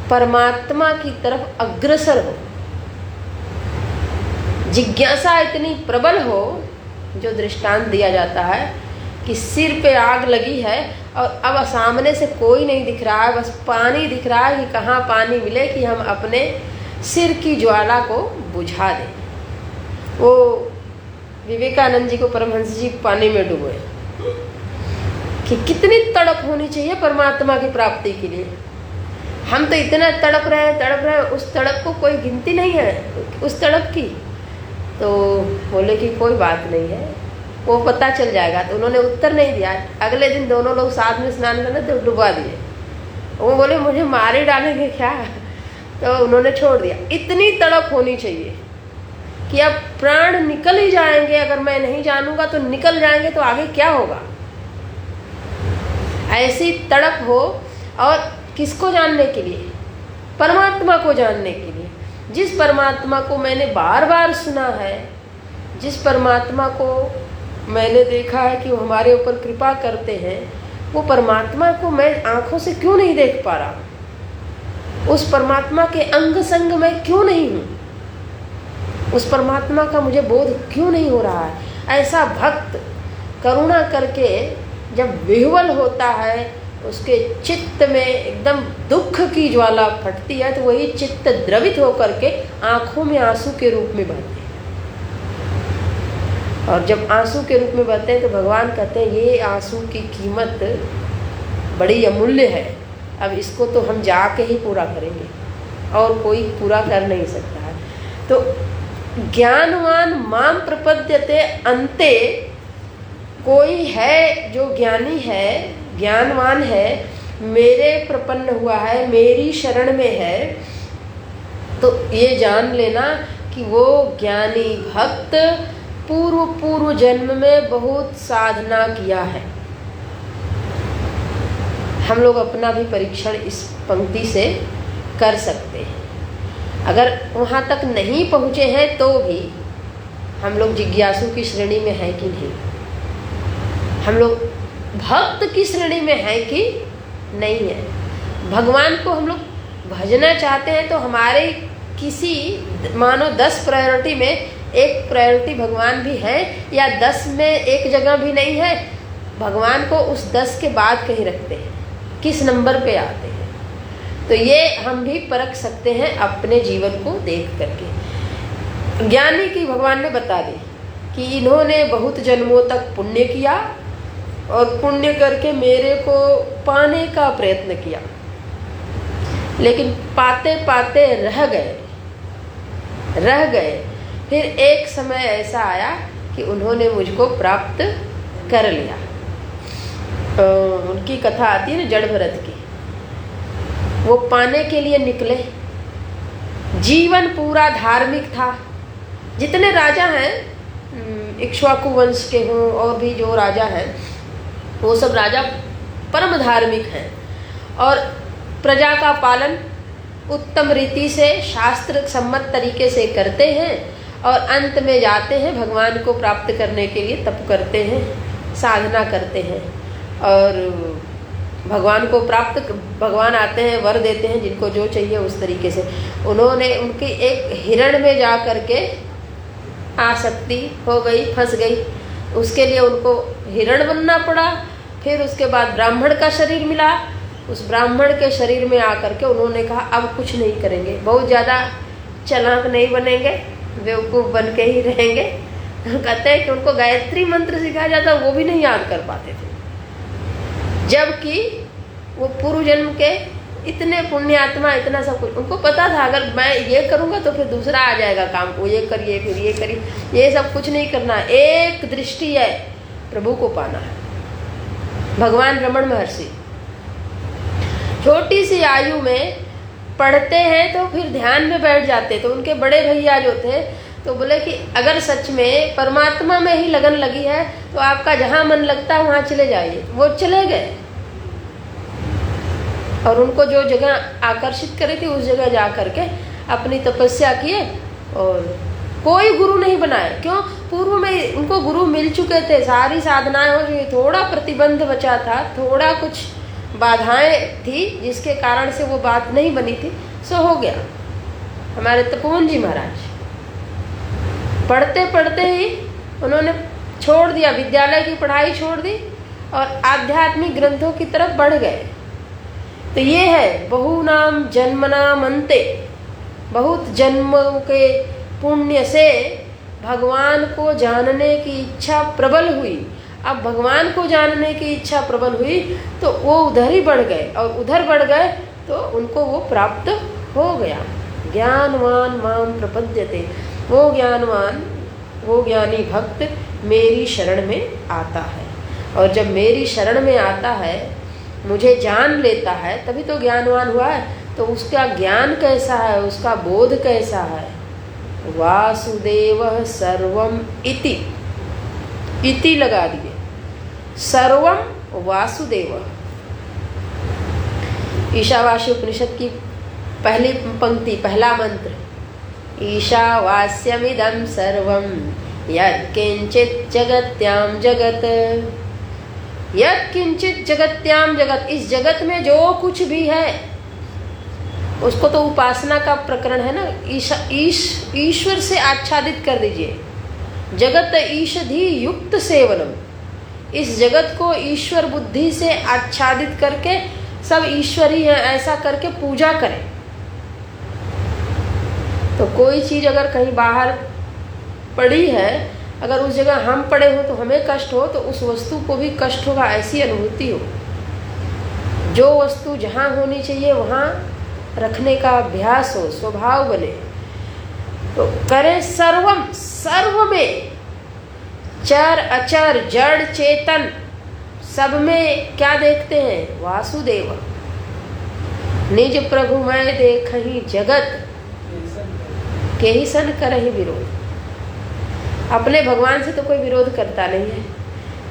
परमात्मा की तरफ अग्रसर हो, जिज्ञासा इतनी प्रबल हो, जो दृष्टांत दिया जाता है कि सिर पे आग लगी है और अब सामने से कोई नहीं दिख रहा है, बस पानी दिख रहा है कि कहाँ पानी मिले कि हम अपने सिर की ज्वाला को बुझा दें। वो विवेकानंद जी को परमहंस जी पानी में डूबे कि कितनी तड़प होनी चाहिए परमात्मा की प्राप्ति के लिए। हम तो इतना तड़प रहे हैं, उस तड़प को कोई गिनती नहीं है उस तड़प की। तो बोले कि कोई बात नहीं है, वो पता चल जाएगा। तो उन्होंने उत्तर नहीं दिया। अगले दिन दोनों लोग साथ में स्नान करने तो डुबा दिए। वो बोले मुझे मार ही डालेंगे क्या, तो उन्होंने छोड़ दिया। इतनी तड़प होनी चाहिए कि अब प्राण निकल ही जाएंगे, अगर मैं नहीं जानूंगा तो निकल जाएंगे, तो आगे क्या होगा। ऐसी तड़प हो, और किसको जानने के लिए? परमात्मा को जानने के लिए। जिस परमात्मा को मैंने बार बार सुना है, जिस परमात्मा को मैंने देखा है कि वो हमारे ऊपर कृपा करते हैं, वो परमात्मा को मैं आंखों से क्यों नहीं देख पा रहा? उस परमात्मा के अंग संग में क्यों नहीं हूँ? उस परमात्मा का मुझे बोध क्यों नहीं हो रहा है? ऐसा भक्त करुणा करके जब विह्वल होता है, उसके चित्त में एकदम दुख की ज्वाला फटती है, तो वही चित्त द्रवित होकर के आंखों में आंसू के रूप में बहते हैं। और जब आंसू के रूप में बहते हैं तो भगवान कहते हैं ये आंसू की कीमत बड़ी अमूल्य है, अब इसको तो हम जाके ही पूरा करेंगे, और कोई पूरा कर नहीं सकता है। तो ज्ञानवान माम प्रपद्यते अन्ते, कोई है जो ज्ञानी है, ज्ञानवान है, मेरे प्रपन्न हुआ है, मेरी शरण में है, तो ये जान लेना कि वो ज्ञानी भक्त पूर्व जन्म में बहुत साधना किया है। हम लोग अपना भी परीक्षण इस पंक्ति से कर सकते हैं। अगर वहाँ तक नहीं पहुँचे हैं तो भी हम लोग जिज्ञासु की श्रेणी में हैं कि नहीं, हम लोग भक्त की श्रेणी में हैं कि नहीं है। भगवान को हम लोग भजना चाहते हैं तो हमारे किसी मानो 10 प्रायोरिटी में एक प्रायोरिटी भगवान भी है, या 10 में एक जगह भी नहीं है, भगवान को उस 10 के बाद कहीं रखते हैं, किस नंबर पे आते हैं। तो ये हम भी परख सकते हैं अपने जीवन को देख करके। ज्ञानी की भगवान ने बता दी कि इन्होंने बहुत जन्मों तक पुण्य किया और पुण्य करके मेरे को पाने का प्रयत्न किया, लेकिन पाते पाते रह गए। फिर एक समय ऐसा आया कि उन्होंने मुझको प्राप्त कर लिया। उनकी कथा आती है ना जड़ भरत की। वो पाने के लिए निकले, जीवन पूरा धार्मिक था। जितने राजा हैं इक्ष्वाकु वंश के हों और भी जो राजा हैं, वो सब राजा परम धार्मिक हैं और प्रजा का पालन उत्तम रीति से शास्त्र सम्मत तरीके से करते हैं और अंत में जाते हैं भगवान को प्राप्त करने के लिए तप करते हैं, साधना करते हैं और भगवान को प्राप्त, भगवान आते हैं वर देते हैं जिनको जो चाहिए उस तरीके से। उन्होंने उनकी एक हिरण में जा करके आसक्ति हो गई, फंस गई, उसके लिए उनको हिरण बनना पड़ा। फिर उसके बाद ब्राह्मण का शरीर मिला, उस ब्राह्मण के शरीर में आकर के उन्होंने कहा अब कुछ नहीं करेंगे, बहुत ज़्यादा चालाक नहीं बनेंगे, बेवकूफ़ बन के ही रहेंगे। कहते हैं कि उनको गायत्री मंत्र सिखाया जाता वो भी नहीं याद कर पाते थे, जबकि वो पूर्व जन्म के इतने पुण्यात्मा, इतना सब कुछ उनको पता था। अगर मैं ये करूँगा तो फिर दूसरा आ जाएगा काम, वो ये करिए फिर ये करिए, ये सब कुछ नहीं करना। एक दृष्टि है, प्रभु को पाना है। भगवान रमण महर्षि छोटी सी आयु में पढ़ते हैं तो फिर ध्यान में बैठ जाते। तो उनके बड़े भैया जो थे तो बोले कि अगर सच में परमात्मा में ही लगन लगी है तो आपका जहाँ मन लगता है वहाँ चले जाइए। वो चले गए और उनको जो जगह आकर्षित करी थी उस जगह जा करके अपनी तपस्या किए और कोई गुरु नहीं बनाए। क्यों? पूर्व में उनको गुरु मिल चुके थे, सारी साधनाएं हो चुकी, थोड़ा प्रतिबंध बचा था, थोड़ा कुछ बाधाएं थी जिसके कारण से वो बात नहीं बनी थी। सो हो गया। हमारे तपोवन जी महाराज पढ़ते पढ़ते ही उन्होंने छोड़ दिया, विद्यालय की पढ़ाई छोड़ दी और आध्यात्मिक ग्रंथों की तरफ बढ़ गए। तो ये है बहुनाम जन्मनाम अन्ते, बहुत जन्मों के पुण्य से भगवान को जानने की इच्छा प्रबल हुई। अब भगवान को जानने की इच्छा प्रबल हुई तो वो उधर ही बढ़ गए और उधर बढ़ गए तो उनको वो प्राप्त हो गया। ज्ञानवान माम प्रपद्यते, वो ज्ञानवान, वो ज्ञानी भक्त मेरी शरण में आता है और जब मेरी शरण में आता है, मुझे जान लेता है, तभी तो ज्ञानवान हुआ है। तो उसका ज्ञान कैसा है, उसका बोध कैसा है? वासुदेवः सर्वम इति, इति लगा दिए, सर्वम वासुदेव। ईशावास्य उपनिषद की पहली पंक्ति, पहला मंत्र, ईशावास्यमिदं सर्वं यत्किंचित् जगत्यां जगत्, यत्किंचित् जगत्याम जगत, इस जगत में जो कुछ भी है उसको तो उपासना का प्रकरण है ना। ईश्वर से आच्छादित कर दीजिए। जगत ईषधि युक्त सेवनम, इस जगत को ईश्वर बुद्धि से आच्छादित करके सब ईश्वरी है ऐसा करके पूजा करें। तो कोई चीज अगर कहीं बाहर पड़ी है, अगर उस जगह हम पड़े हो तो हमें कष्ट हो, तो उस वस्तु को भी कष्ट होगा, ऐसी अनुभूति हो। जो वस्तु जहाँ होनी चाहिए वहाँ रखने का अभ्यास हो, स्वभाव बने। तो करें सर्वम, सर्व में, चर अचर जड़ चेतन सब में क्या देखते हैं? वासुदेव। निज प्रभु मैं देखहि जगत, के ही सन करहि विरोध। अपने भगवान से तो कोई विरोध करता नहीं है।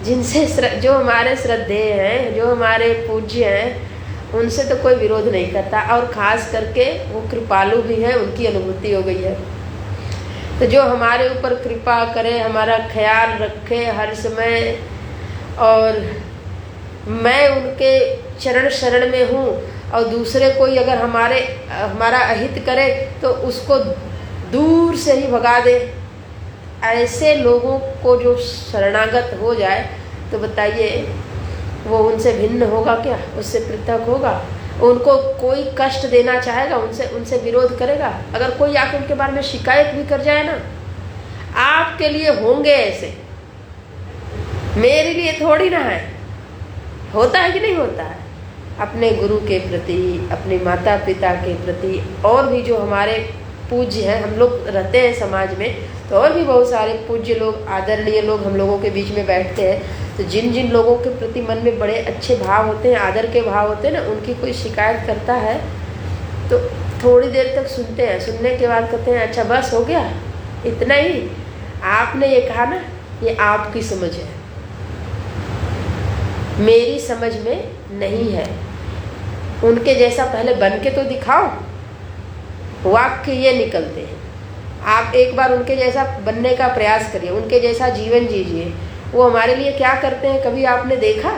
जिनसे जो हमारे श्रद्धेय हैं, जो हमारे पूज्य हैं, उनसे तो कोई विरोध नहीं करता। और खास करके वो कृपालु भी हैं, उनकी अनुभूति हो गई है। तो जो हमारे ऊपर कृपा करे, हमारा ख्याल रखे हर समय, और मैं उनके चरण शरण में हूँ, और दूसरे कोई अगर हमारा अहित करे तो उसको दूर से ही भगा दे, ऐसे लोगों को जो शरणागत हो जाए तो बताइए वो उनसे भिन्न होगा क्या? उससे पृथक होगा? उनको कोई कष्ट देना चाहेगा, उनसे विरोध करेगा। अगर कोई आकर उनके बारे में शिकायत भी कर जाए ना, आपके लिए होंगे ऐसे, मेरे लिए थोड़ी ना है। होता है कि नहीं होता है? अपने गुरु के प्रति, अपने माता पिता के प्रति, और भी जो हमारे पूज्य हैं, हम लोग रहते हैं समाज में, तो और भी बहुत सारे पूज्य लोग, आदरणीय लोग हम लोगों के बीच में बैठते हैं। तो जिन जिन लोगों के प्रति मन में बड़े अच्छे भाव होते हैं, आदर के भाव होते हैं ना, उनकी कोई शिकायत करता है तो थोड़ी देर तक सुनते हैं, सुनने के बाद कहते हैं अच्छा बस हो गया, इतना ही? आपने ये कहा ना, ये आपकी समझ है, मेरी समझ में नहीं है। उनके जैसा पहले बन के तो दिखाओ। वाक्य ये निकलते हैं। आप एक बार उनके जैसा बनने का प्रयास करिए, उनके जैसा जीवन जीजिए। वो हमारे लिए क्या करते हैं कभी आपने देखा?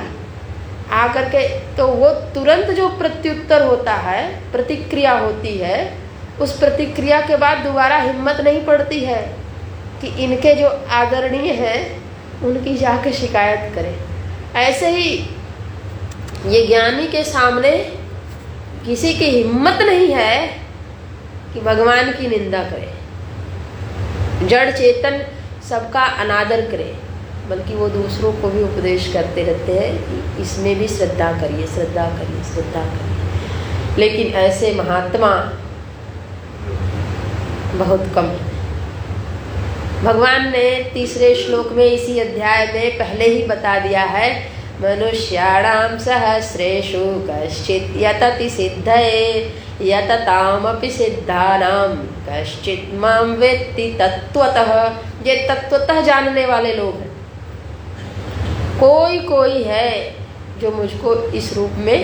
आकर के तो वो तुरंत जो प्रत्युत्तर होता है, प्रतिक्रिया होती है, उस प्रतिक्रिया के बाद दोबारा हिम्मत नहीं पड़ती है कि इनके जो आदरणीय हैं उनकी जाके शिकायत करें। ऐसे ही ये ज्ञानी के सामने किसी की हिम्मत नहीं है कि भगवान की निंदा करे, जड़ चेतन सबका अनादर करे, बल्कि वो दूसरों को भी उपदेश करते रहते हैं कि इसमें भी श्रद्धा करिए, श्रद्धा करिए, श्रद्धा करिए। लेकिन ऐसे महात्मा बहुत कम हैं। भगवान ने तीसरे श्लोक में, इसी अध्याय में पहले ही बता दिया है, मनुष्याणां सहस्रेषु कश्चित् यतति सिद्धये यततामपि सिद्धानां कश्चित् मां वेत्ति तत्त्वतः। ये तत्वतः जानने वाले लोग हैं। कोई कोई है जो मुझको इस रूप में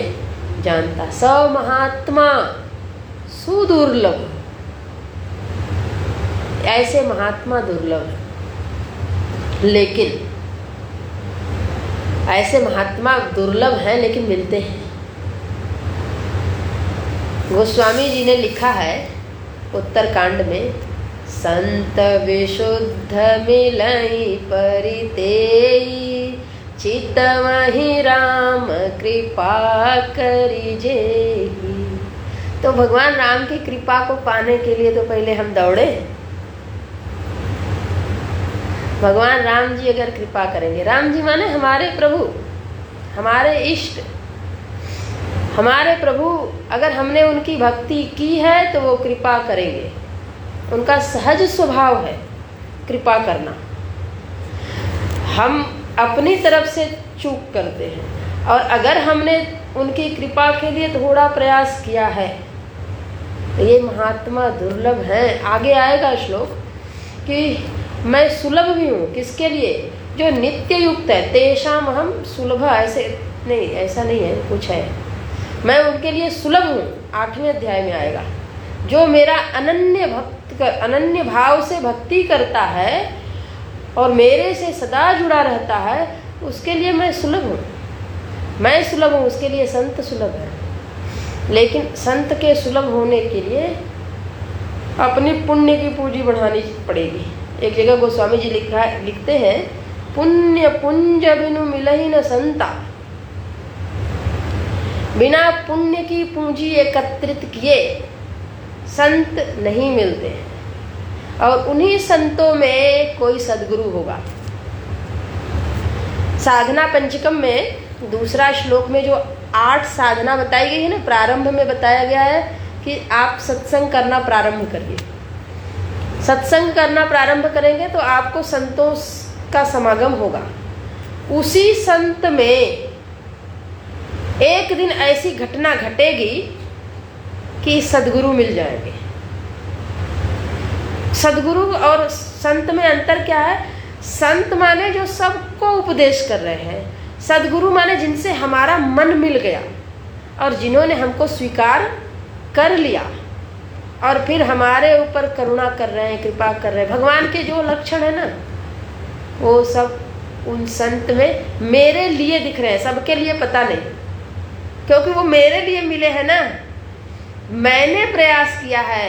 जानता। स महात्मा सुदुर्लभ। ऐसे महात्मा दुर्लभ हैं, लेकिन ऐसे महात्मा दुर्लभ हैं लेकिन मिलते हैं। गोस्वामी जी ने लिखा है उत्तरकांड में, संत विशुद्ध मिलई परितेई चितमहि राम कृपा करिजेहि। तो भगवान राम की कृपा को पाने के लिए तो पहले हम दौड़े। भगवान राम जी अगर कृपा करेंगे, राम जी माने हमारे प्रभु, हमारे इष्ट, हमारे प्रभु, अगर हमने उनकी भक्ति की है तो वो कृपा करेंगे। उनका सहज स्वभाव है कृपा करना। हम अपनी तरफ से चूक करते हैं, और अगर हमने उनकी कृपा के लिए थोड़ा प्रयास किया है तो ये महात्मा दुर्लभ हैं। आगे आएगा श्लोक कि मैं सुलभ भी हूँ। किसके लिए? जो नित्य युक्त है, तेषाम हम सुलभ। ऐसे नहीं, ऐसा नहीं है, कुछ है, मैं उनके लिए सुलभ हूँ। 8वें अध्याय में आएगा। जो मेरा अनन्य भाव से भक्ति करता है और मेरे से सदा जुड़ा रहता है, उसके लिए मैं सुलभ हूँ। मैं सुलभ हूँ, उसके लिए संत सुलभ है। लेकिन संत के सुलभ होने के लिए अपनी पुण्य की पूंजी बढ़ानी पड़ेगी। एक जगह गोस्वामी जी लिखते हैं, पुण्य पुंज बिनु मिलहि न संता। बिना पुण्य की पूंजी एकत्रित किए संत नहीं मिलते, और उन्हीं संतों में कोई सद्गुरु होगा। साधना पंचकम में दूसरा श्लोक में जो 8 साधना बताई गई है ना, प्रारंभ में बताया गया है कि आप सत्संग करना प्रारंभ करिए। सत्संग करना प्रारंभ करेंगे तो आपको संतों का समागम होगा। उसी संत में एक दिन ऐसी घटना घटेगी कि सद्गुरु मिल जाएंगे। सद्गुरु और संत में अंतर क्या है? संत माने जो सबको उपदेश कर रहे हैं, सद्गुरु माने जिनसे हमारा मन मिल गया और जिन्होंने हमको स्वीकार कर लिया और फिर हमारे ऊपर करुणा कर रहे हैं, कृपा कर रहे हैं। भगवान के जो लक्षण है ना, वो सब उन संत में मेरे लिए दिख रहे हैं। सबके लिए पता नहीं, क्योंकि वो मेरे लिए मिले हैं ना। मैंने प्रयास किया है,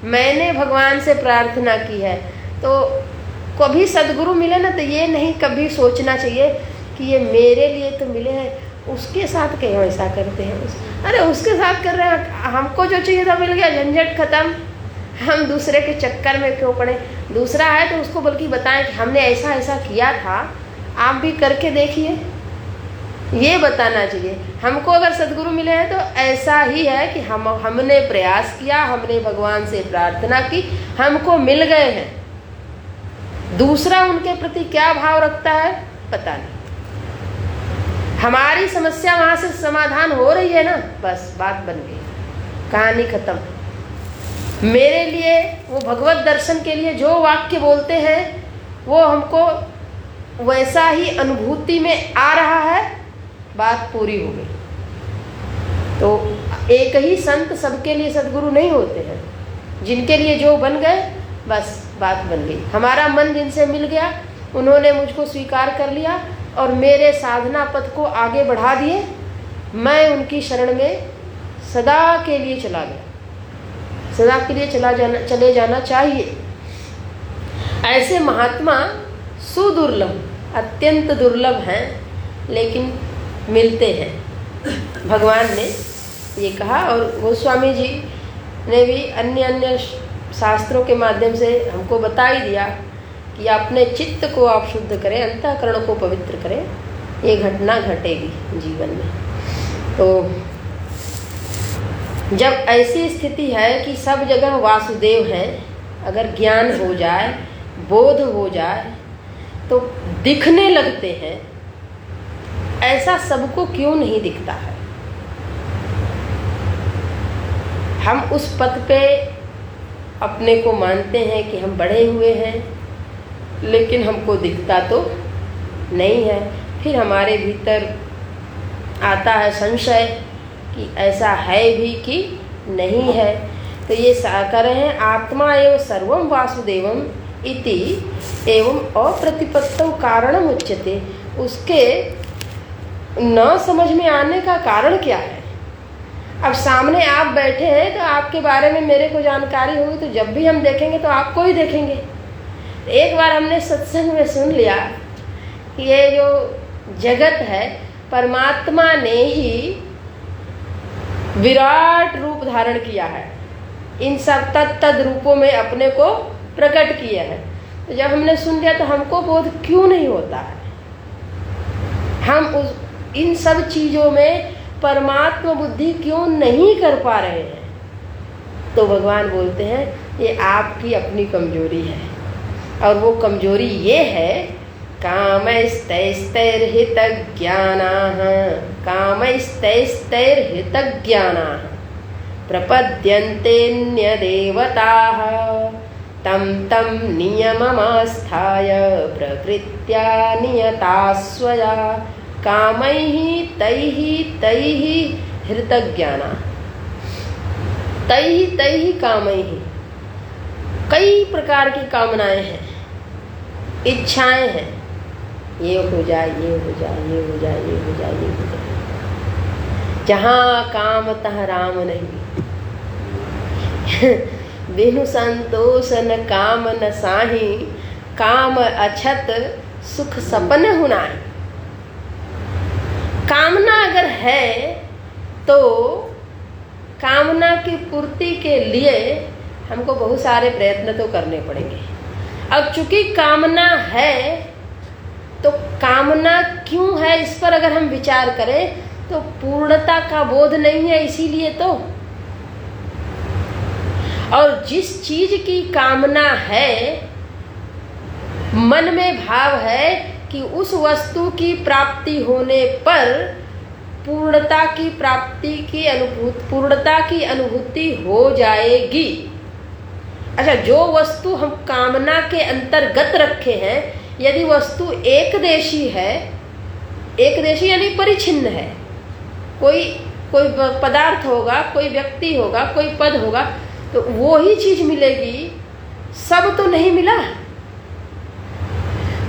मैंने भगवान से प्रार्थना की है। तो कभी सद्गुरु मिले ना, तो ये नहीं कभी सोचना चाहिए कि ये मेरे लिए तो मिले हैं उसके साथ क्यों ऐसा करते हैं? अरे उसके साथ कर रहे हैं, हमको जो चाहिए था मिल गया, झंझट खत्म, हम दूसरे के चक्कर में क्यों पड़े? दूसरा है तो उसको बल्कि बताएं कि हमने ऐसा ऐसा किया था, आप भी करके देखिए, ये बताना चाहिए। हमको अगर सद्गुरु मिले हैं तो ऐसा ही है कि हमने प्रयास किया, हमने भगवान से प्रार्थना की, हमको मिल गए हैं। दूसरा उनके प्रति क्या भाव रखता है पता नहीं। हमारी समस्या वहाँ से समाधान हो रही है ना, बस बात बन गई, कहानी खत्म। मेरे लिए वो भगवत दर्शन के लिए जो वाक्य बोलते हैं वो हमको वैसा ही अनुभूति में आ रहा है, बात पूरी हो गई। तो एक ही संत सबके लिए सद्गुरु नहीं होते हैं, जिनके लिए जो बन गए बस बात बन गई। हमारा मन जिनसे मिल गया, उन्होंने मुझको स्वीकार कर लिया और मेरे साधना पथ को आगे बढ़ा दिए, मैं उनकी शरण में सदा के लिए चला गया, सदा के लिए चले जाना चाहिए। ऐसे महात्मा सुदुर्लभ, अत्यंत दुर्लभ हैं, लेकिन मिलते हैं। भगवान ने ये कहा और गोस्वामी जी ने भी अन्य शास्त्रों के माध्यम से हमको बता ही दिया कि अपने चित्त को आप शुद्ध करें, अंतःकरण को पवित्र करें, ये घटना घटेगी जीवन में। तो जब ऐसी स्थिति है कि सब जगह वासुदेव हैं, अगर ज्ञान हो जाए, बोध हो जाए तो दिखने लगते हैं, ऐसा सबको क्यों नहीं दिखता है? हम उस पथ पे अपने को मानते हैं कि हम बढ़े हुए हैं, लेकिन हमको दिखता तो नहीं है। फिर हमारे भीतर आता है संशय कि ऐसा है भी कि नहीं है। तो ये कह रहे हैं, आत्मा एवं सर्वम वासुदेवम इति एवं अप्रतिपत्तौ कारणम उच्यते। उसके न समझ में आने का कारण क्या है? अब सामने आप बैठे हैं तो आपके बारे में मेरे को जानकारी होगी, तो जब भी हम देखेंगे तो आपको ही देखेंगे। एक बार हमने सत्संग में सुन लिया कि ये जो जगत है, परमात्मा ने ही विराट रूप धारण किया है, इन सब तद रूपों में अपने को प्रकट किया है। तो जब हमने सुन लिया तो हमको बोध क्यों नहीं होता है? हम इन सब चीज़ों में परमात्मा बुद्धि क्यों नहीं कर पा रहे हैं? तो भगवान बोलते हैं ये आपकी अपनी कमजोरी है, और वो कमजोरी ये है, कामैस्तैस्तैर्हितज्ञानाः कामैस्तैस्तैर्हितज्ञानाः प्रपद्यन्तेऽन्यदेवताः तं तं नियममास्थाय प्रकृत्या नियता स्वया कामैः तैः तैः हृतज्ञानाः। तैः तैः कामैः, कई प्रकार की कामनाएं हैं, इच्छाएं हैं, ये हो जाए, ये हो जाए, ये हो जाए, ये हो जाए, ये हो जाए। जहाँ काम तह राम नहीं, बिनु संतोष न काम न साही, काम अछत सुख सपन हुनाई। कामना अगर है तो कामना की पूर्ति के लिए हमको बहुत सारे प्रयत्न तो करने पड़ेंगे। अब चूंकि कामना है तो कामना क्यों है, इस पर अगर हम विचार करें तो पूर्णता का बोध नहीं है, इसीलिए तो। और जिस चीज की कामना है, मन में भाव है कि उस वस्तु की प्राप्ति होने पर पूर्णता की प्राप्ति की पूर्णता की अनुभूति हो जाएगी। अच्छा, जो वस्तु हम कामना के अंतर्गत रखे हैं, यदि वस्तु एक देशी है, एक देशी यानी परिच्छिन्न है, कोई पदार्थ होगा, कोई व्यक्ति होगा, कोई पद होगा, तो वो ही चीज मिलेगी, सब तो नहीं मिला।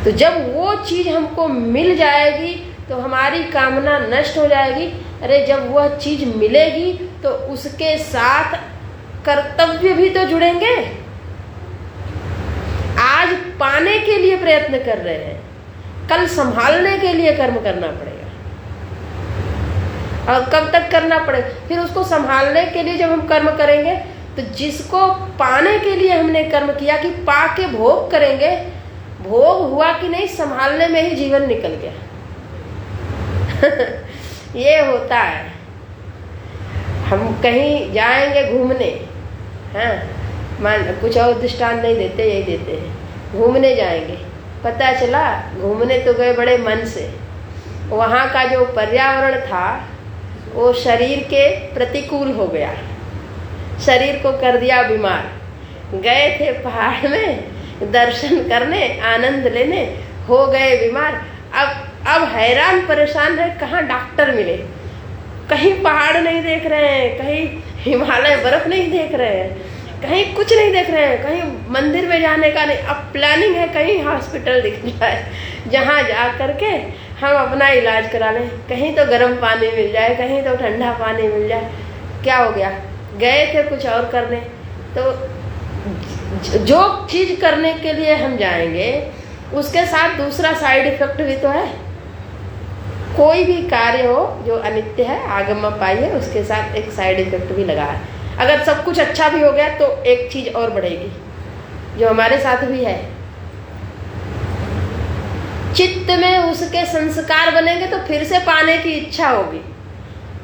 तो जब वो चीज हमको मिल जाएगी तो हमारी कामना नष्ट हो जाएगी। अरे जब वह चीज मिलेगी तो उसके साथ कर्तव्य भी तो जुड़ेंगे। आज पाने के लिए प्रयत्न कर रहे हैं, कल संभालने के लिए कर्म करना पड़ेगा। और कब तक करना पड़ेगा? फिर उसको संभालने के लिए जब हम कर्म करेंगे तो जिसको पाने के लिए हमने कर्म किया कि पा के भोग करेंगे, भोग हुआ कि नहीं, संभालने में ही जीवन निकल गया। ये होता है। हम कहीं जाएंगे घूमने, हाँ, मान कुछ और दृष्टांत नहीं देते, यही देते हैं। घूमने जाएंगे, पता चला घूमने तो गए बड़े मन से, वहाँ का जो पर्यावरण था वो शरीर के प्रतिकूल हो गया, शरीर को कर दिया बीमार। गए थे पहाड़ में दर्शन करने, आनंद लेने, हो गए बीमार। अब हैरान परेशान है, कहाँ डॉक्टर मिले। कहीं पहाड़ नहीं देख रहे हैं, कहीं हिमालय बर्फ नहीं देख रहे हैं, कहीं कुछ नहीं देख रहे हैं, कहीं मंदिर में जाने का नहीं। अब प्लानिंग है कहीं हॉस्पिटल दिख जाए जहाँ जा करके हम अपना इलाज करा लें। कहीं तो गर्म पानी मिल जाए, कहीं तो ठंडा पानी मिल जाए। क्या हो गया? गए थे कुछ और करने, तो जो चीज़ करने के लिए हम जाएंगे उसके साथ दूसरा साइड इफेक्ट भी तो है। कोई भी कार्य हो जो अनित्य है, आगम पाई है, उसके साथ एक साइड इफेक्ट भी लगा है। अगर सब कुछ अच्छा भी हो गया तो एक चीज और बढ़ेगी जो हमारे साथ भी है। चित्त में उसके संस्कार बनेंगे तो फिर से पाने की इच्छा होगी।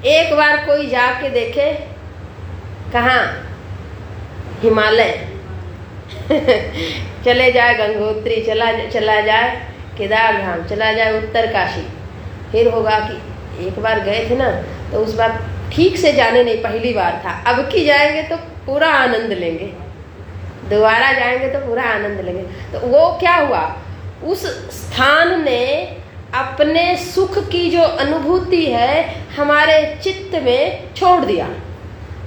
एक बार कोई जाके देखे, कहाँ? हिमालय चले जाए गंगोत्री, चला जाए केदारधाम, चला जाए उत्तरकाशी, फिर होगा कि एक बार गए थे ना तो उस बार ठीक से जाने नहीं, पहली बार था, अब की जाएंगे तो पूरा आनंद लेंगे, दोबारा जाएंगे तो पूरा आनंद लेंगे। तो वो क्या हुआ? उस स्थान ने अपने सुख की जो अनुभूति है हमारे चित्त में छोड़ दिया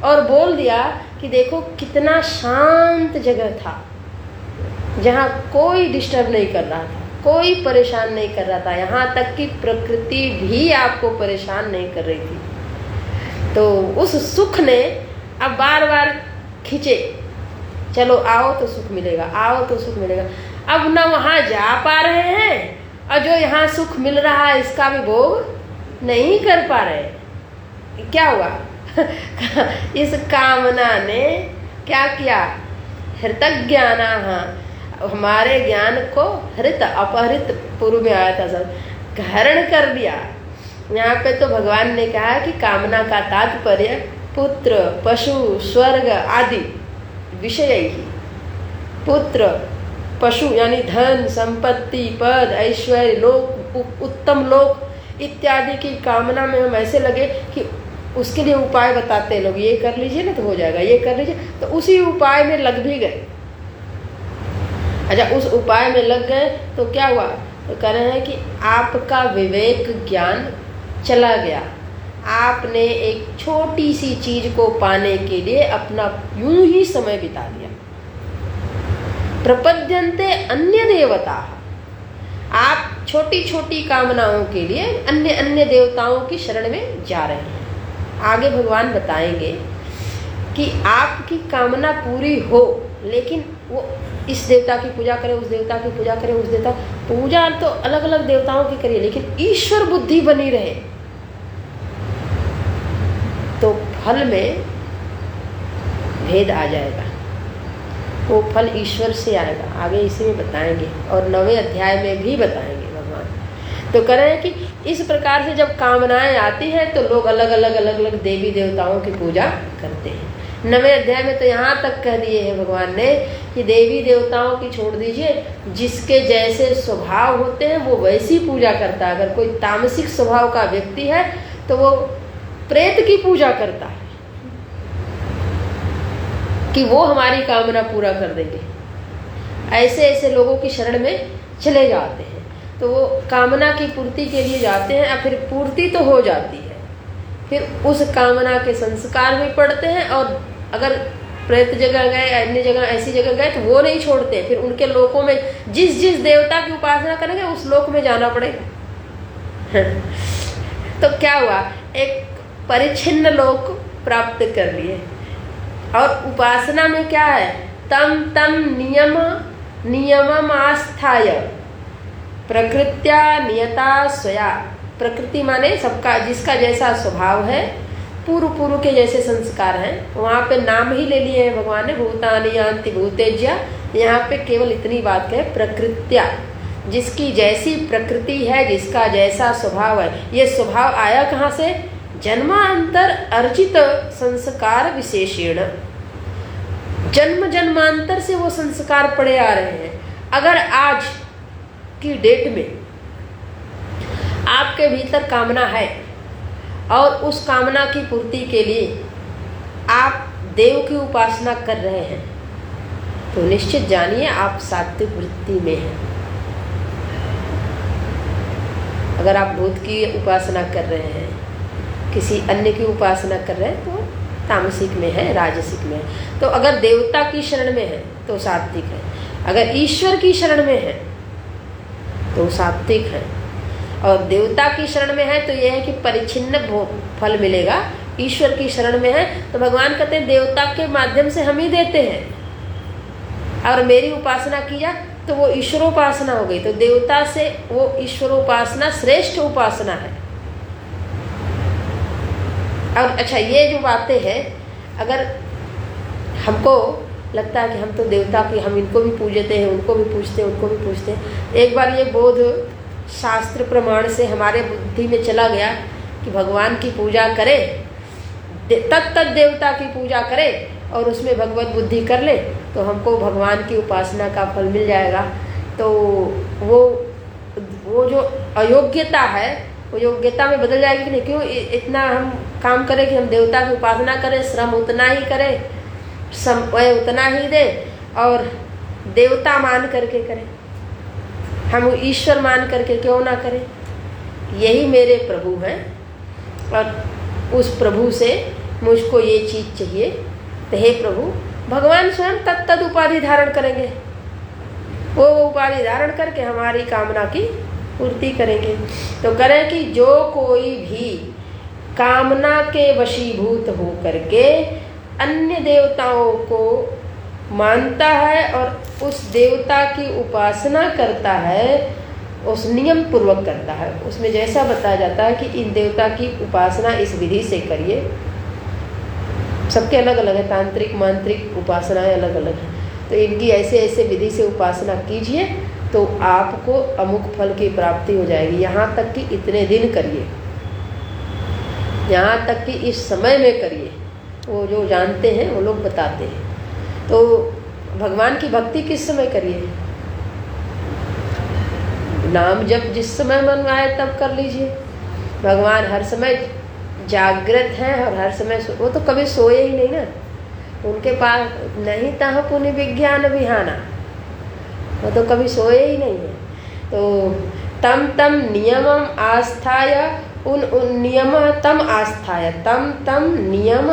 और बोल दिया कि देखो कितना शांत जगह था, जहाँ कोई डिस्टर्ब नहीं कर रहा था, कोई परेशान नहीं कर रहा था, यहाँ तक कि प्रकृति भी आपको परेशान नहीं कर रही थी। तो उस सुख ने अब बार बार खींचे, चलो आओ तो सुख मिलेगा, आओ तो सुख मिलेगा। अब न वहाँ जा पा रहे हैं और जो यहाँ सुख मिल रहा है इसका भी भोग नहीं कर पा रहे। क्या हुआ? इस कामना ने क्या किया? हृतज्ञाना, हमारे ज्ञान को हृत अपहृत, पूर्व में आया था सब, हरण कर दिया। यहाँ पे तो भगवान ने कहा कि कामना का तात्पर्य पुत्र, पशु, स्वर्ग आदि विषय ही। पुत्र, पशु यानी धन, संपत्ति, पद, ऐश्वर्य, लोक, उत्तम लोक इत्यादि की कामना में हम ऐसे लगे कि उसके लिए उपाय बताते हैं लोग, ये कर लीजिए ना तो हो जाएगा, ये कर लीजिए, तो उसी उपाय में लग भी गए। अच्छा, उस उपाय में लग गए तो क्या हुआ? तो कह रहे हैं कि आपका विवेक ज्ञान चला गया, आपने एक छोटी सी चीज को पाने के लिए अपना यूं ही समय बिता दिया। प्रपद्यन्ते अन्य देवता, आप छोटी छोटी कामनाओं के लिए अन्य अन्य देवताओं की शरण में जा रहे हैं। आगे भगवान बताएंगे कि आपकी कामना पूरी हो, लेकिन वो इस देवता की पूजा करें, उस देवता की पूजा करें, उस देवता पूजा तो अलग अलग देवताओं की करिए, लेकिन ईश्वर बुद्धि बनी रहे तो फल में भेद आ जाएगा, वो फल ईश्वर से आएगा। आगे इसी में बताएंगे और 9वें अध्याय में भी बताएंगे भगवान। तो कह रहे हैं कि इस प्रकार से जब कामनाएं आती हैं तो लोग अलग अलग देवी देवताओं की पूजा करते हैं। 9वें अध्याय में तो यहाँ तक कह दिए हैं भगवान ने कि देवी देवताओं की छोड़ दीजिए, जिसके जैसे स्वभाव होते हैं वो वैसी पूजा करता है। अगर कोई तामसिक स्वभाव का व्यक्ति है तो वो प्रेत की पूजा करता है कि वो हमारी कामना पूरा कर देंगे। ऐसे ऐसे लोगों की शरण में चले जाते हैं तो वो कामना की पूर्ति के लिए जाते हैं, और फिर पूर्ति तो हो जाती है, फिर उस कामना के संस्कार भी पड़ते हैं। और अगर प्रेत जगह गए, अन्य जगह, ऐसी जगह गए तो वो नहीं छोड़ते, फिर उनके लोकों में जिस जिस देवता की उपासना करेंगे उस लोक में जाना पड़ेगा। तो क्या हुआ? एक परिच्छिन्न लोक प्राप्त कर लिए। और उपासना में क्या है? तम तम नियमम आस्थाय प्रकृत्या नियता स्वया प्रकृति माने सबका, जिसका जैसा स्वभाव है, पूर्व के जैसे संस्कार हैं। वहाँ पे नाम ही ले लिए हैं भगवान ने, भूतानि यान्ति भूतेज्या। यहाँ पे केवल इतनी बात है, प्रकृत्या, जिसकी जैसी प्रकृति है, जिसका जैसा स्वभाव है। ये स्वभाव आया कहाँ से? जन्मांतर अर्जित संस्कार विशेषण। जन्म जन्मांतर से वो संस्कार पड़े आ रहे हैं। अगर आज की डेट में आपके भीतर कामना है और उस कामना की पूर्ति के लिए आप देव की उपासना कर रहे हैं, तो निश्चित जानिए आप सात्विक वृत्ति में हैं। अगर आप भूत की उपासना कर रहे हैं, किसी अन्य की उपासना कर रहे हैं, तो तामसिक में है, राजसिक में है। तो अगर देवता की शरण में है तो सात्विक है, अगर ईश्वर की शरण में है तो सात्विक है। और देवता की शरण में है तो यह है कि परिच्छिन्न फल मिलेगा। ईश्वर की शरण में है तो भगवान कहते हैं देवता के माध्यम से हम ही देते हैं, और मेरी उपासना किया तो वो ईश्वरोपासना हो गई। तो देवता से वो ईश्वरोपासना श्रेष्ठ उपासना है। और अच्छा, ये जो बातें हैं, अगर हमको लगता है कि हम तो देवता की, हम इनको भी पूजते हैं, उनको भी पूजते हैं, उनको भी पूजते हैं, एक बार ये बोध शास्त्र प्रमाण से हमारे बुद्धि में चला गया कि भगवान की पूजा करें, तत्त देवता की पूजा करें और उसमें भगवत बुद्धि कर ले, तो हमको भगवान की उपासना का फल मिल जाएगा। तो वो जो अयोग्यता है वो योग्यता में बदल जाएगी कि नहीं। क्यों इतना हम काम करें कि हम देवता की उपासना करें, श्रम उतना ही करें, समय उतना ही दे, और देवता मान करके करें, हम ईश्वर मान करके क्यों ना करें। यही मेरे प्रभु हैं और उस प्रभु से मुझको ये चीज़ चाहिए, तो हे प्रभु, भगवान स्वयं तत्त उपाधि धारण करेंगे, वो उपाधि धारण करके हमारी कामना की पूर्ति करेंगे। तो करें कि जो कोई भी कामना के वशीभूत हो करके अन्य देवताओं को मानता है और उस देवता की उपासना करता है, उस नियम पूर्वक करता है, उसमें जैसा बताया जाता है कि इन देवता की उपासना इस विधि से करिए। सबके अलग अलग है, तांत्रिक मांत्रिक उपासनाएं अलग अलग हैं, तो इनकी ऐसे ऐसे विधि से उपासना कीजिए तो आपको अमुक फल की प्राप्ति हो जाएगी। यहाँ तक कि इतने दिन करिए, यहाँ तक कि इस समय में करिए, वो जो जानते हैं वो लोग बताते हैं। तो भगवान की भक्ति किस समय करिए? नाम जब जिस समय मन आए तब कर लीजिए। भगवान हर समय जागृत हैं और हर समय वो तो कभी सोए ही नहीं ना, उनके पास नहीं तह पुण्य विज्ञान विहाना, वो तो कभी सोए ही नहीं है। तो तम तम नियमम आस्थाय उन नियम तम आस्थाय, तम नियम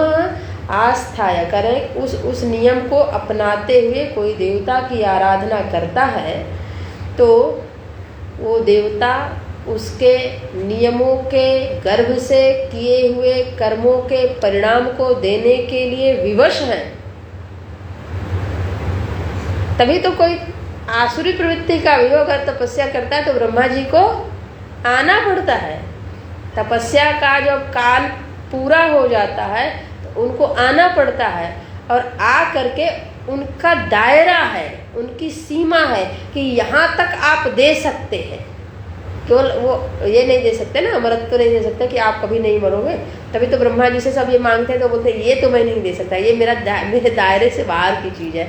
आस्थाय करें, उस नियम को अपनाते हुए कोई देवता की आराधना करता है तो वो देवता उसके नियमों के गर्भ से किए हुए कर्मों के परिणाम को देने के लिए विवश हैं। तभी तो कोई आसुरी प्रवृत्ति का वियोग अगर तपस्या करता है तो ब्रह्मा जी को आना पड़ता है। तपस्या का जब काल पूरा हो जाता है तो उनको आना पड़ता है, और आ करके उनका दायरा है, उनकी सीमा है कि यहाँ तक आप दे सकते हैं। केवल वो ये नहीं दे सकते ना, अमरत्व तो नहीं दे सकते कि आप कभी नहीं मरोगे। तभी तो ब्रह्मा जी से सब ये मांगते हैं तो बोलते हैं ये तो मैं नहीं दे सकता, ये मेरे दायरे से बाहर की चीज़ है।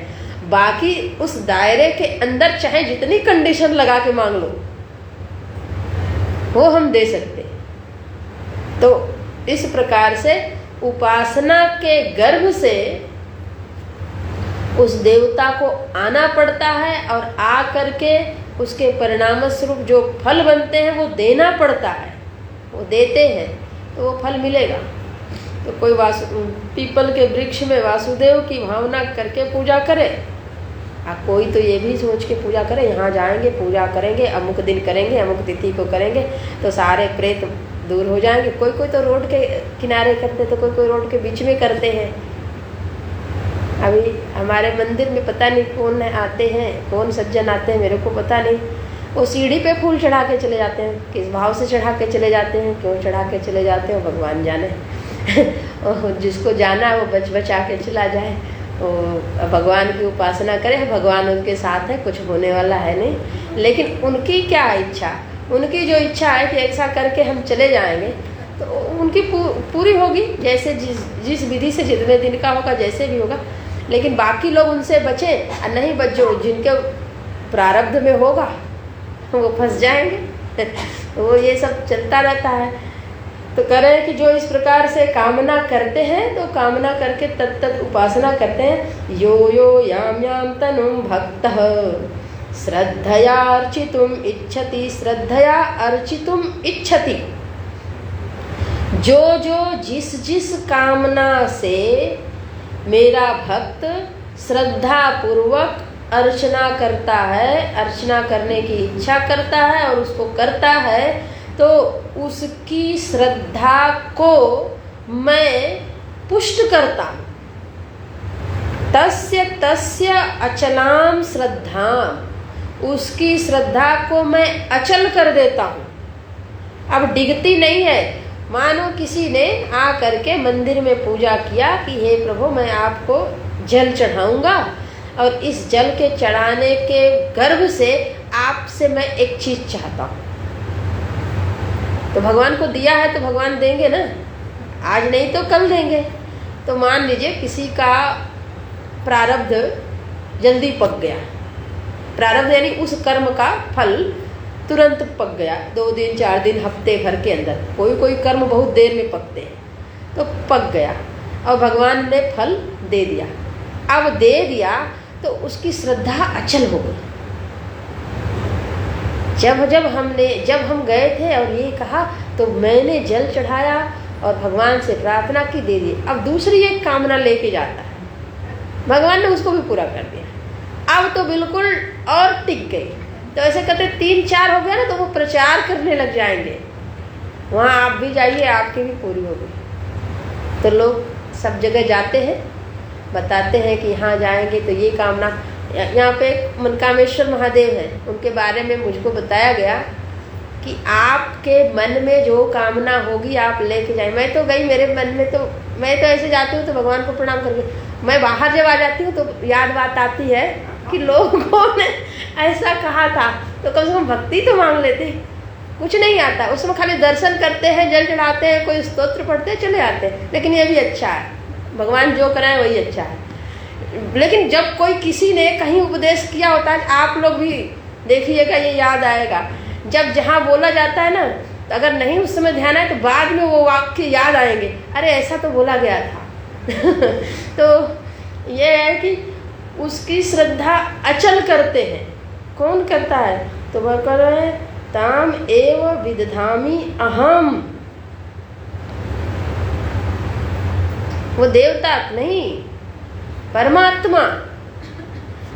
बाकी उस दायरे के अंदर चाहे जितनी कंडीशन लगा के मांग लो वो हम दे सकते हैं। तो इस प्रकार से उपासना के गर्भ से उस देवता को आना पड़ता है और आ करके उसके परिणाम स्वरूप जो फल बनते हैं वो देना पड़ता है। वो देते हैं तो वो फल मिलेगा। तो कोई पीपल के वृक्ष में वासुदेव की भावना करके पूजा करे, कोई तो ये भी सोच के पूजा करे यहाँ जाएंगे पूजा करेंगे, अमुक दिन करेंगे, अमुक तिथि को करेंगे तो सारे प्रेत दूर हो जाएंगे। कोई कोई तो रोड के किनारे करते, तो कोई कोई रोड के बीच में करते हैं। अभी हमारे मंदिर में पता नहीं कौन आते हैं, कौन सज्जन आते हैं, मेरे को पता नहीं। वो सीढ़ी पे फूल चढ़ा के चले जाते हैं, किस भाव से चढ़ा के चले जाते हैं, क्यों चढ़ा के चले जाते हैं, भगवान जाने। और जिसको जाना है वो बच बचा के चला जाए, वो भगवान की उपासना करे, भगवान उनके साथ है, कुछ होने वाला है नहीं। लेकिन उनकी क्या इच्छा, उनकी जो इच्छा है कि ऐसा करके हम चले जाएंगे, तो उनकी पूरी होगी, जैसे जिस विधि से जितने दिन का होगा, जैसे भी होगा। लेकिन बाकी लोग उनसे बचें और नहीं बच, जो जिनके प्रारब्ध में होगा वो फंस जाएंगे। वो ये सब चलता रहता है। तो कह रहे हैं कि जो इस प्रकार से कामना करते हैं, तो कामना करके तत्त उपासना करते हैं। यो यो याम याम तनुम भक्तः श्रद्धया अर्चितुम इच्छति, श्रद्धया अर्चितुम इच्छति। जो जो जिस कामना से मेरा भक्त श्रद्धा पूर्वक अर्चना करता है, अर्चना करने की इच्छा करता है और उसको करता है, तो उसकी श्रद्धा को मैं पुष्ट करता हूँ। तस्य तस्य अचलाम श्रद्धाम, उसकी श्रद्धा को मैं अचल कर देता हूँ। अब डिगती नहीं है। मानो किसी ने आ करके मंदिर में पूजा किया कि हे प्रभु, मैं आपको जल चढ़ाऊंगा और इस जल के चढ़ाने के गर्भ से आपसे मैं एक चीज चाहता हूँ। तो भगवान को दिया है तो भगवान देंगे ना, आज नहीं तो कल देंगे। तो मान लीजिए किसी का प्रारब्ध जल्दी पक गया, प्रारब्ध यानी उस कर्म का फल तुरंत पक गया, 2 दिन 4 दिन हफ्ते भर के अंदर। कोई कर्म बहुत देर में पकते हैं, तो पक गया और भगवान ने फल दे दिया। अब दे दिया तो उसकी श्रद्धा अचल हो गई। जब हम गए थे और ये कहा, तो मैंने जल चढ़ाया और भगवान से प्रार्थना की, दे दी। अब दूसरी एक कामना लेके जाता है, भगवान ने उसको भी पूरा कर दिया। अब तो बिल्कुल और टिक गई। तो ऐसे कहते 3-4 हो गया ना, तो वो प्रचार करने लग जाएंगे, वहाँ आप भी जाइए, आपकी भी पूरी हो गई। तो लोग सब जगह जाते हैं, बताते हैं कि हाँ जाएंगे तो ये कामना। यहाँ पे मनकामेश्वर महादेव हैं, उनके बारे में मुझको बताया गया कि आपके मन में जो कामना होगी आप लेके जाए। मैं तो गई, मेरे मन में तो मैं तो ऐसे जाती हूँ तो भगवान को प्रणाम करके मैं बाहर जब आ जाती हूँ तो याद बात आती है कि लोगों ने ऐसा कहा था, तो कम से कम भक्ति तो मांग लेते। कुछ नहीं आता उसमें, खाली दर्शन करते हैं, जल चढ़ाते हैं, कोई स्तोत्र पढ़ते हैं, चले आते हैं। लेकिन ये भी अच्छा है, भगवान जो कराए वही अच्छा है। लेकिन जब कोई किसी ने कहीं उपदेश किया होता है, आप लोग भी देखिएगा, ये याद आएगा। जब जहाँ बोला जाता है ना, तो अगर नहीं उस समय ध्यान आए तो बाद में वो वाक्य याद आएंगे, अरे ऐसा तो बोला गया था। तो ये है कि उसकी श्रद्धा अचल करते हैं। कौन करता है? तो वह कर रहे हैं ताम एव विदधामि अहम। वो देवता नहीं, परमात्मा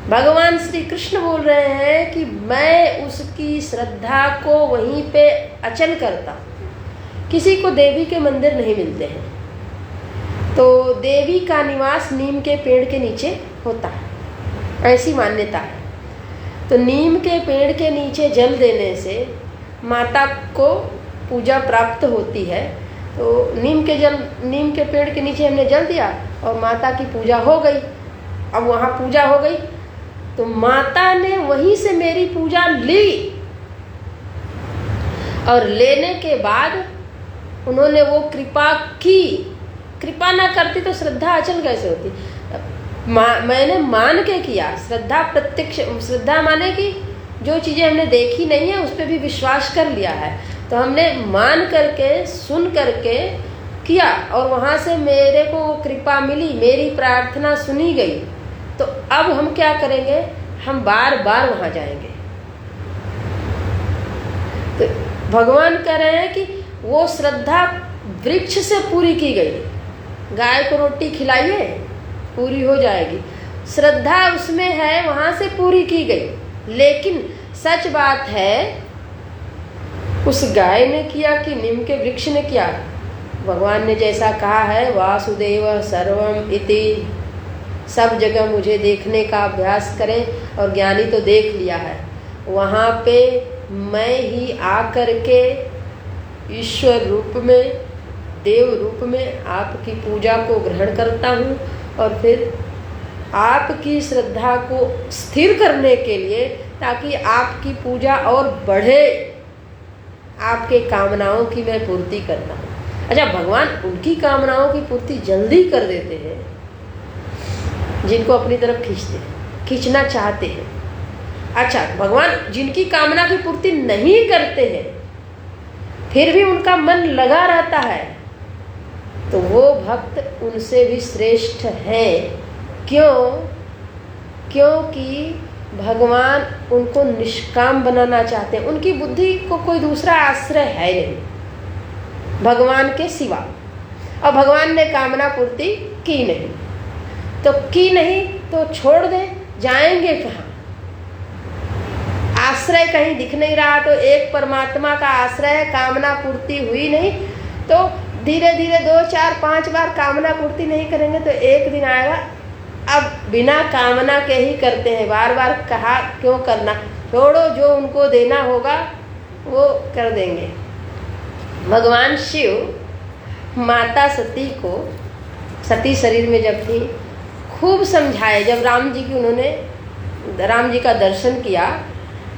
भगवान श्री कृष्ण बोल रहे हैं कि मैं उसकी श्रद्धा को वहीं पे अचल करता। किसी को देवी के मंदिर नहीं मिलते हैं, तो देवी का निवास नीम के पेड़ के नीचे होता है, ऐसी मान्यता है। तो नीम के पेड़ के नीचे जल देने से माता को पूजा प्राप्त होती है। तो नीम के पेड़ के नीचे हमने जल दिया और माता की पूजा हो गई। अब वहाँ पूजा हो गई तो माता ने वहीं से मेरी पूजा ली, और लेने के बाद उन्होंने वो कृपा की। कृपा ना करती तो श्रद्धा अचल कैसे होती? मैंने मान के किया। श्रद्धा प्रत्यक्ष, श्रद्धा माने कि जो चीज़ें हमने देखी नहीं है उस पर भी विश्वास कर लिया है। तो हमने मान करके, सुन करके किया और वहाँ से मेरे को कृपा मिली, मेरी प्रार्थना सुनी गई। तो अब हम क्या करेंगे? हम बार बार वहाँ जाएंगे। तो भगवान कह रहे हैं कि वो श्रद्धा वृक्ष से पूरी की गई। गाय को रोटी खिलाइए, पूरी हो जाएगी। श्रद्धा उसमें है, वहाँ से पूरी की गई। लेकिन सच बात है, उस गाय ने किया कि नीम के वृक्ष ने किया? भगवान ने जैसा कहा है, वासुदेव सर्वम इति, सब जगह मुझे देखने का अभ्यास करें। और ज्ञानी तो देख लिया है। वहाँ पे मैं ही आकर के ईश्वर रूप में, देव रूप में आपकी पूजा को ग्रहण करता हूँ और फिर आपकी श्रद्धा को स्थिर करने के लिए, ताकि आपकी पूजा और बढ़े, आपके कामनाओं की मैं पूर्ति करता हूँ। अच्छा, भगवान उनकी कामनाओं की पूर्ति जल्दी कर देते हैं जिनको अपनी तरफ खींचना चाहते हैं। अच्छा, भगवान जिनकी कामना की पूर्ति नहीं करते हैं फिर भी उनका मन लगा रहता है, तो वो भक्त उनसे भी श्रेष्ठ है। क्योंकि भगवान उनको निष्काम बनाना चाहते हैं। उनकी बुद्धि को कोई दूसरा आश्रय है नहीं भगवान के सिवा, और भगवान ने कामना पूर्ति की नहीं तो छोड़ दे, जाएंगे कहाँ? आश्रय कहीं दिख नहीं रहा, तो एक परमात्मा का आश्रय है, कामना पूर्ति हुई नहीं, तो धीरे धीरे 2, 4, 5 बार कामना पूर्ति नहीं करेंगे तो एक दिन आएगा, अब बिना कामना के ही करते हैं, बार बार कहा क्यों करना, छोड़ो, जो उनको देना होगा वो कर देंगे। भगवान शिव माता सती को, सती शरीर में जब थी, खूब समझाए। जब राम जी का दर्शन किया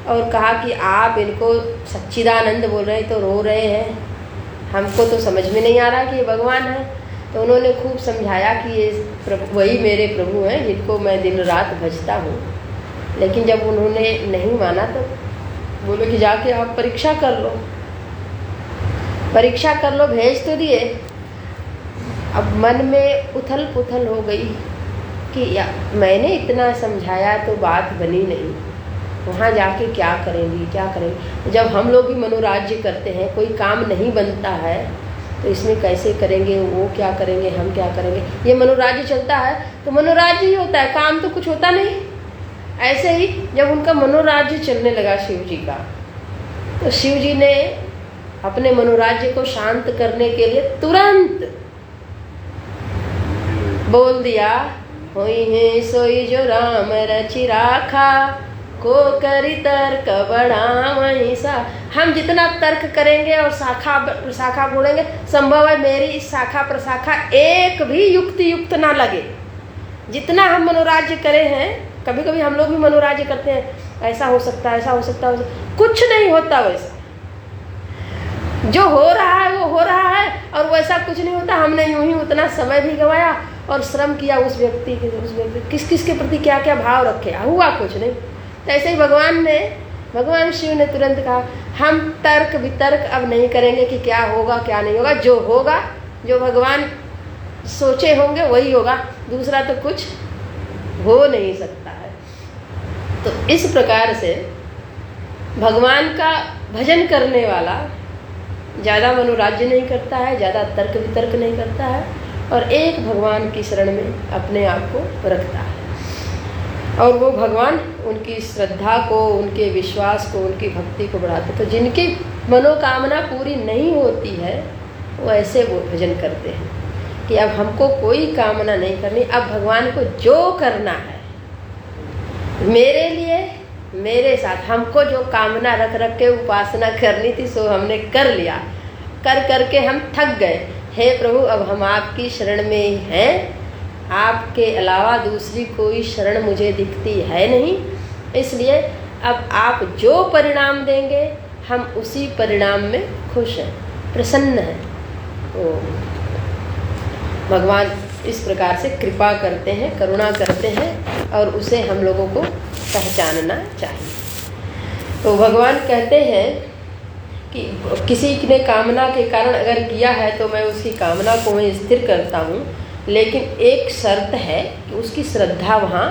और कहा कि आप इनको सच्चिदानंद बोल रहे हैं तो रो रहे हैं, हमको तो समझ में नहीं आ रहा कि ये भगवान है। तो उन्होंने खूब समझाया कि ये वही मेरे प्रभु हैं जिनको मैं दिन रात भजता हूँ। लेकिन जब उन्होंने नहीं माना तो बोले कि जाके आप परीक्षा कर लो, भेज तो दिए। अब मन में उथल पुथल हो गई कि मैंने इतना समझाया तो बात बनी नहीं, वहाँ जाके क्या करेंगे। जब हम लोग भी मनोराज्य करते हैं, कोई काम नहीं बनता है तो इसमें कैसे करेंगे, वो क्या करेंगे, हम क्या करेंगे। ये मनोराज्य चलता है तो मनोराज्य ही होता है, काम तो कुछ होता नहीं। ऐसे ही जब उनका मनोराज्य चलने लगा शिव जी का, तो शिव जी ने अपने मनोराज्य को शांत करने के लिए तुरंत बोल दिया, होई है सोई जो राम रचि राखा, को करी तर्क बढ़ावई सा। हम जितना तर्क करेंगे और शाखा प्रशाखा बोलेंगे, संभव है मेरी इस शाखा प्रशाखा एक भी युक्त ना लगे। जितना हम मनोराज्य करे हैं, कभी कभी हम लोग भी मनोराज्य करते हैं, ऐसा हो सकता है, ऐसा हो सकता है, कुछ नहीं होता वैसा। जो हो रहा है वो हो रहा है और वैसा कुछ नहीं होता। हमने यूं ही उतना समय भी गंवाया और श्रम किया उस व्यक्ति किस के प्रति क्या क्या भाव रखे, हुआ कुछ नहीं। तो ऐसे ही भगवान शिव ने तुरंत कहा, हम तर्क वितर्क अब नहीं करेंगे कि क्या होगा क्या नहीं होगा। जो होगा, जो भगवान सोचे होंगे वही होगा, दूसरा तो कुछ हो नहीं सकता है। तो इस प्रकार से भगवान का भजन करने वाला ज़्यादा मनोराज्य नहीं करता है, ज़्यादा तर्क वितर्क नहीं करता है, और एक भगवान की शरण में अपने आप को रखता है। और वो भगवान उनकी श्रद्धा को, उनके विश्वास को, उनकी भक्ति को बढ़ाते। तो जिनकी मनोकामना पूरी नहीं होती है वो ऐसे वो भजन करते हैं कि अब हमको कोई कामना नहीं करनी, अब भगवान को जो करना है मेरे लिए, मेरे साथ, हमको जो कामना रख के उपासना करनी थी सो हमने कर लिया, कर के हम थक गए। हे प्रभु, अब हम आपकी शरण में हैं, आपके अलावा दूसरी कोई शरण मुझे दिखती है नहीं, इसलिए अब आप जो परिणाम देंगे हम उसी परिणाम में खुश हैं, प्रसन्न हैं। तो भगवान इस प्रकार से कृपा करते हैं, करुणा करते हैं, और उसे हम लोगों को पहचानना चाहिए। तो भगवान कहते हैं कि किसी ने कामना के कारण अगर किया है तो मैं उसकी कामना को मैं स्थिर करता हूँ, लेकिन एक शर्त है कि उसकी श्रद्धा वहाँ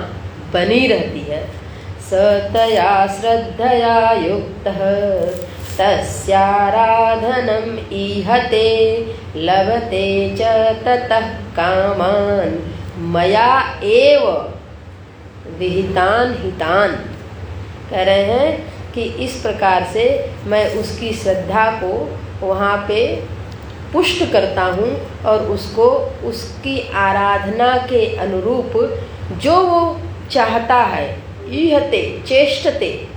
बनी रहती है। सतया श्रद्धया युक्तः तस्याराधनम् ईहते लभते च ततः कामान् मया एव विहितान् हितान्। कह रहे हैं कि इस प्रकार से मैं उसकी श्रद्धा को वहाँ पे पुष्ट करता हूँ और उसको उसकी आराधना के अनुरूप जो वो चाहता है, ईहते चेष्टते,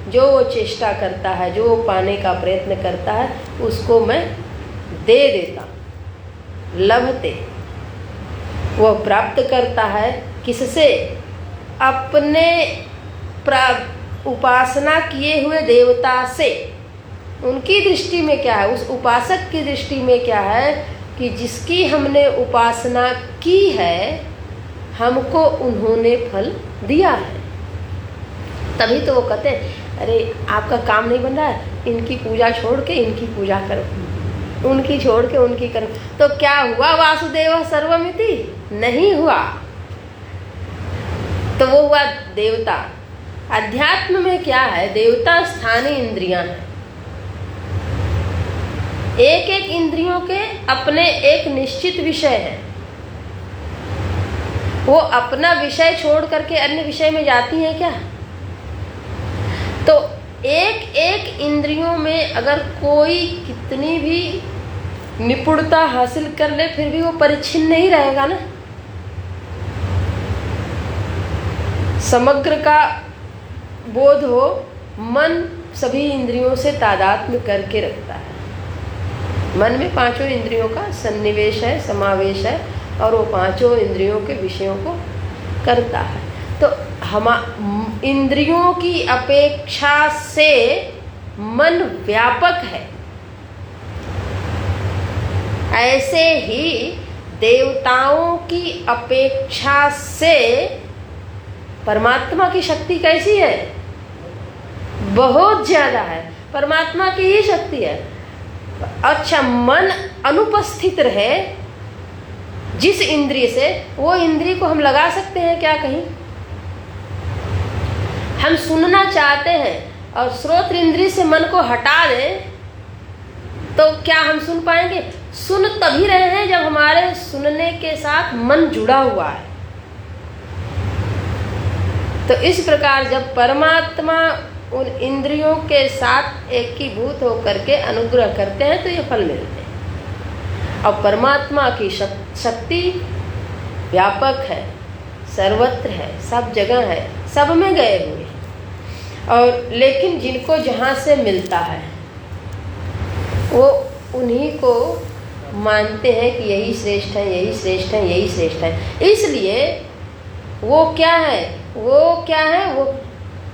जो वो चेष्टा करता है, जो वो पाने का प्रयत्न करता है, उसको मैं दे देता। लभते, वो प्राप्त करता है किससे? अपने उपासना किए हुए देवता से। उनकी दृष्टि में क्या है, उस उपासक की दृष्टि में क्या है कि जिसकी हमने उपासना की है हमको उन्होंने फल दिया है। तभी तो वो कहते हैं अरे आपका काम नहीं बन रहा है, इनकी पूजा छोड़ के इनकी पूजा करो, उनकी छोड़ के उनकी करो। तो क्या हुआ वासुदेव सर्वमिति? नहीं हुआ। तो वो हुआ देवता। अध्यात्म में क्या है? देवता स्थानीय इंद्रियां हैं। एक एक इंद्रियों के अपने एक निश्चित विषय है। वो अपना विषय छोड़ करके अन्य विषय में जाती हैं क्या? तो एक एक इंद्रियों में अगर कोई कितनी भी निपुणता हासिल कर ले फिर भी वो परिच्छिन्न नहीं रहेगा ना। समग्र का बोध हो, मन सभी इंद्रियों से तादात्म्य करके रखता है। मन में पांचों इंद्रियों का सन्निवेश है, समावेश है, और वो पांचों इंद्रियों के विषयों को करता है। तो हम इंद्रियों की अपेक्षा से मन व्यापक है। ऐसे ही देवताओं की अपेक्षा से परमात्मा की शक्ति कैसी है? बहुत ज्यादा है। परमात्मा की ही शक्ति है। अच्छा, मन अनुपस्थित रहे जिस इंद्रिय से, वो इंद्रिय को हम लगा सकते हैं क्या कहीं? हम सुनना चाहते हैं और श्रोत्र इंद्रिय से मन को हटा दें तो क्या हम सुन पाएंगे? सुन तभी रहे हैं जब हमारे सुनने के साथ मन जुड़ा हुआ है। तो इस प्रकार जब परमात्मा उन इंद्रियों के साथ एकीभूत होकर के अनुग्रह करते हैं तो ये फल मिलते हैं। और परमात्मा की शक्ति व्यापक है, सर्वत्र है, सब जगह है, सब में गए हुए हैं। और लेकिन जिनको जहाँ से मिलता है वो उन्हीं को मानते हैं कि यही श्रेष्ठ है, यही श्रेष्ठ है, यही श्रेष्ठ है। इसलिए वो क्या है, वो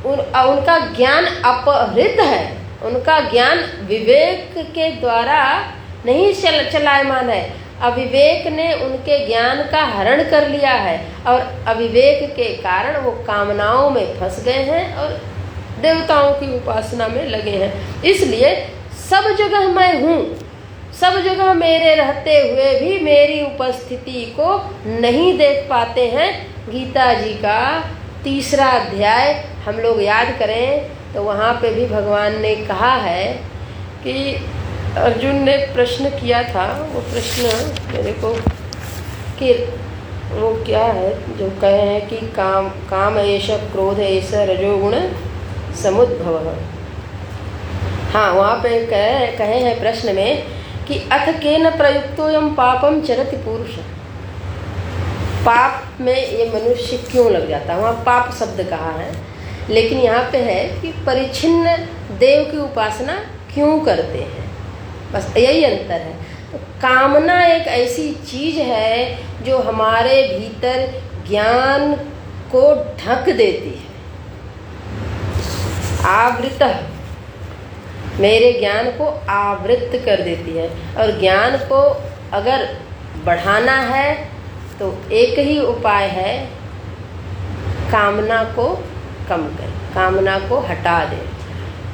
उनका ज्ञान अपहृत है। उनका ज्ञान विवेक के द्वारा नहीं चलायमान है। अविवेक ने उनके ज्ञान का हरण कर लिया है और अविवेक के कारण वो कामनाओं में फंस गए हैं और देवताओं की उपासना में लगे हैं। इसलिए सब जगह मैं हूँ, सब जगह मेरे रहते हुए भी मेरी उपस्थिति को नहीं देख पाते हैं। गीता जी का 3रा अध्याय हम लोग याद करें तो वहाँ पे भी भगवान ने कहा है कि अर्जुन ने प्रश्न किया था। वो प्रश्न मेरे को कि वो क्या है जो कहे हैं कि काम एष क्रोध एष रजोगुण समुद्भव। हाँ, वहाँ पे कहे हैं प्रश्न में कि अथ केन प्रयुक्तोऽयं पापम चरति पुरुष। पाप में ये मनुष्य क्यों लग जाता है? वहाँ पाप शब्द कहा है, लेकिन यहाँ पे है कि परिच्छिन्न देव की उपासना क्यों करते हैं, बस यही अंतर है। तो कामना एक ऐसी चीज है जो हमारे भीतर ज्ञान को ढक देती है। आवृत, मेरे ज्ञान को आवृत कर देती है। और ज्ञान को अगर बढ़ाना है तो एक ही उपाय है, कामना को कम करें, कामना को हटा दें,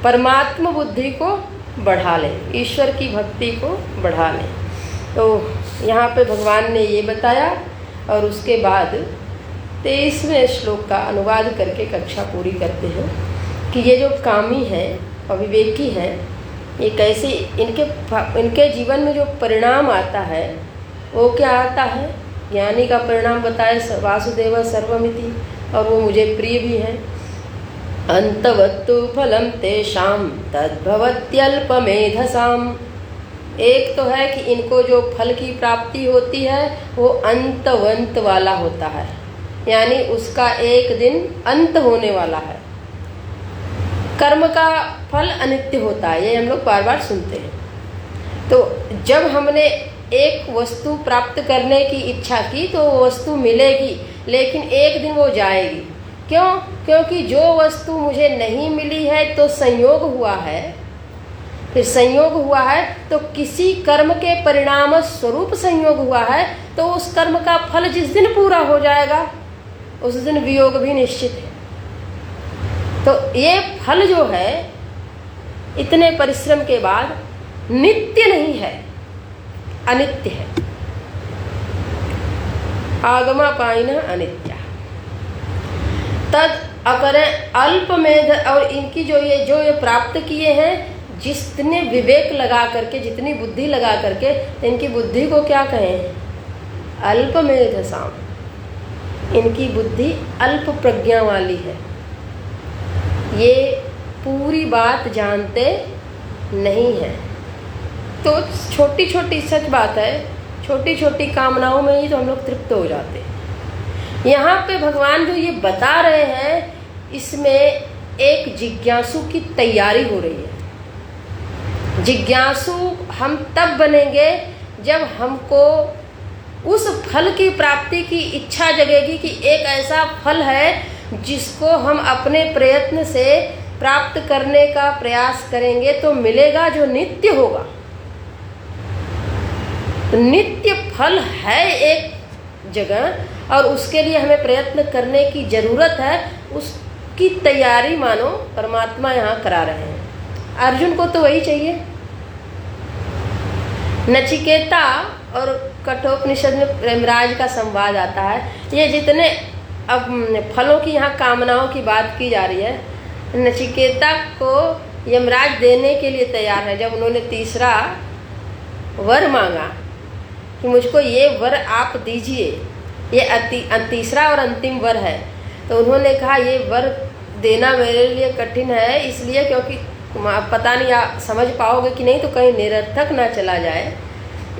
परमात्मा बुद्धि को बढ़ा लें, ईश्वर की भक्ति को बढ़ा लें। तो यहाँ पे भगवान ने ये बताया और उसके बाद 23वें श्लोक का अनुवाद करके कक्षा पूरी करते हैं कि ये जो कामी हैं, अविवेकी हैं, ये कैसे इनके जीवन में जो परिणाम आता है वो क्या आता है? ज्ञानी का परिणाम बताए वासुदेव सर्वमिति, और वो मुझे प्रिय भी है। अंतवत्तु फलम तेषाम तद्भवत्यल्पमेधसाम। एक तो है कि इनको जो फल की प्राप्ति होती है वो अंतवंत वाला होता है, यानी उसका एक दिन अंत होने वाला है। कर्म का फल अनित्य होता है, ये हम लोग बार बार सुनते हैं। तो जब हमने एक वस्तु प्राप्त करने की इच्छा की तो वो वस्तु मिलेगी, लेकिन एक दिन वो जाएगी। क्यों? क्योंकि जो वस्तु मुझे नहीं मिली है तो संयोग हुआ है, फिर संयोग हुआ है तो किसी कर्म के परिणाम स्वरूप संयोग हुआ है, तो उस कर्म का फल जिस दिन पूरा हो जाएगा उस दिन वियोग भी निश्चित है। तो ये फल जो है इतने परिश्रम के बाद नित्य नहीं है, अनित्य है। आगमा पाइना अनित्य तद अकरे अल्प मेध। और इनकी जो ये प्राप्त किए हैं, जितने विवेक लगा करके, जितनी बुद्धि लगा करके, इनकी बुद्धि को क्या कहें? अल्प मेधसाम। इनकी बुद्धि अल्प प्रज्ञा वाली है, ये पूरी बात जानते नहीं है। तो छोटी छोटी, सच बात है, छोटी छोटी कामनाओं में ही तो हम लोग तृप्त हो जाते हैं। यहाँ पे भगवान जो ये बता रहे हैं, इसमें एक जिज्ञासु की तैयारी हो रही है। जिज्ञासु हम तब बनेंगे जब हमको उस फल की प्राप्ति की इच्छा जगेगी कि एक ऐसा फल है जिसको हम अपने प्रयत्न से प्राप्त करने का प्रयास करेंगे तो मिलेगा, जो नित्य होगा। नित्य फल है एक जगह, और उसके लिए हमें प्रयत्न करने की जरूरत है। उसकी तैयारी मानो परमात्मा यहाँ करा रहे हैं। अर्जुन को तो वही चाहिए। नचिकेता और कठोपनिषद में प्रेमराज का संवाद आता है। ये जितने अब फलों की यहाँ कामनाओं की बात की जा रही है, नचिकेता को यमराज देने के लिए तैयार है। जब उन्होंने तीसरा वर मांगा कि मुझको ये वर आप दीजिए, ये तीसरा और अंतिम वर है, तो उन्होंने कहा ये वर देना मेरे लिए कठिन है, इसलिए क्योंकि पता नहीं आप समझ पाओगे कि नहीं, तो कहीं निरर्थक ना चला जाए,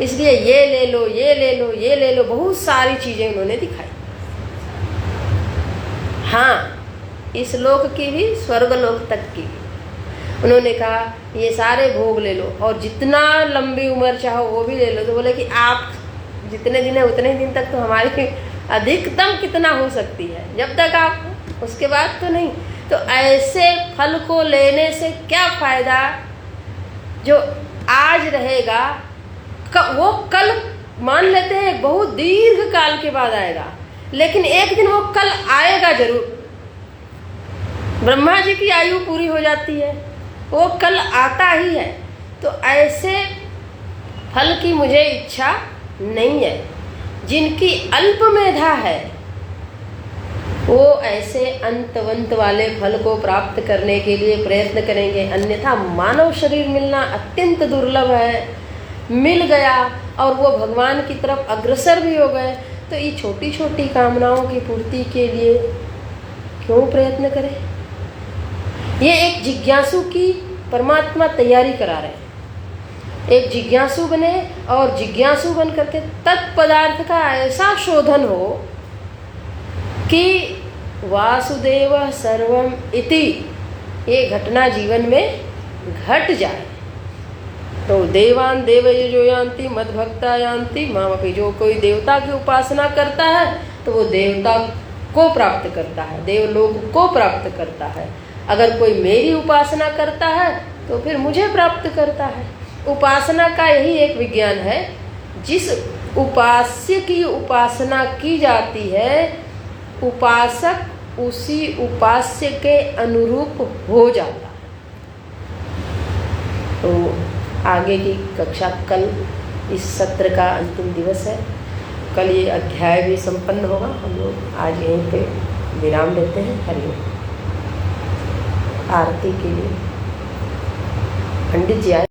इसलिए ये ले लो, ये ले लो, ये ले लो। बहुत सारी चीज़ें उन्होंने दिखाई। हाँ, इस लोक की भी, स्वर्ग लोक तक की भी। उन्होंने कहा ये सारे भोग ले लो और जितना लंबी उम्र चाहो वो भी ले लो। तो बोले कि आप जितने दिन है उतने दिन तक तो हमारी अधिकतम कितना हो सकती है, जब तक आप, उसके बाद तो नहीं। तो ऐसे फल को लेने से क्या फायदा? जो आज रहेगा वो कल मान लेते हैं बहुत दीर्घ काल के बाद आएगा, लेकिन एक दिन वो कल आएगा जरूर। ब्रह्मा जी की आयु पूरी हो जाती है, वो कल आता ही है। तो ऐसे फल की मुझे इच्छा नहीं है। जिनकी अल्प मेधा है वो ऐसे अंतवंत वाले फल को प्राप्त करने के लिए प्रयत्न करेंगे, अन्यथा मानव शरीर मिलना अत्यंत दुर्लभ है। मिल गया और वो भगवान की तरफ अग्रसर भी हो गए, तो ये छोटी छोटी कामनाओं की पूर्ति के लिए क्यों प्रयत्न करें? ये एक जिज्ञासु की परमात्मा तैयारी करा रहे हैं। एक जिज्ञासु बने और जिज्ञासु बन करके तत्पदार्थ का ऐसा शोधन हो कि वासुदेव सर्वम इति ये घटना जीवन में घट जाए। तो देवान देव जो यान्ति मद भक्ता यान्ति मामपि। जो कोई देवता की उपासना करता है तो वो देवता को प्राप्त करता है, देवलोक को प्राप्त करता है। अगर कोई मेरी उपासना करता है तो फिर मुझे प्राप्त करता है। उपासना का यही एक विज्ञान है। जिस उपास्य की उपासना की जाती है, उपासक उसी उपास्य के अनुरूप हो जाता है। तो आगे की कक्षा कल, इस सत्र का अंतिम दिवस है, कल ये अध्याय भी संपन्न होगा। हम लोग आज यहीं पे विराम लेते हैं। हरिओम। आरती के लिए पंडित जी आए।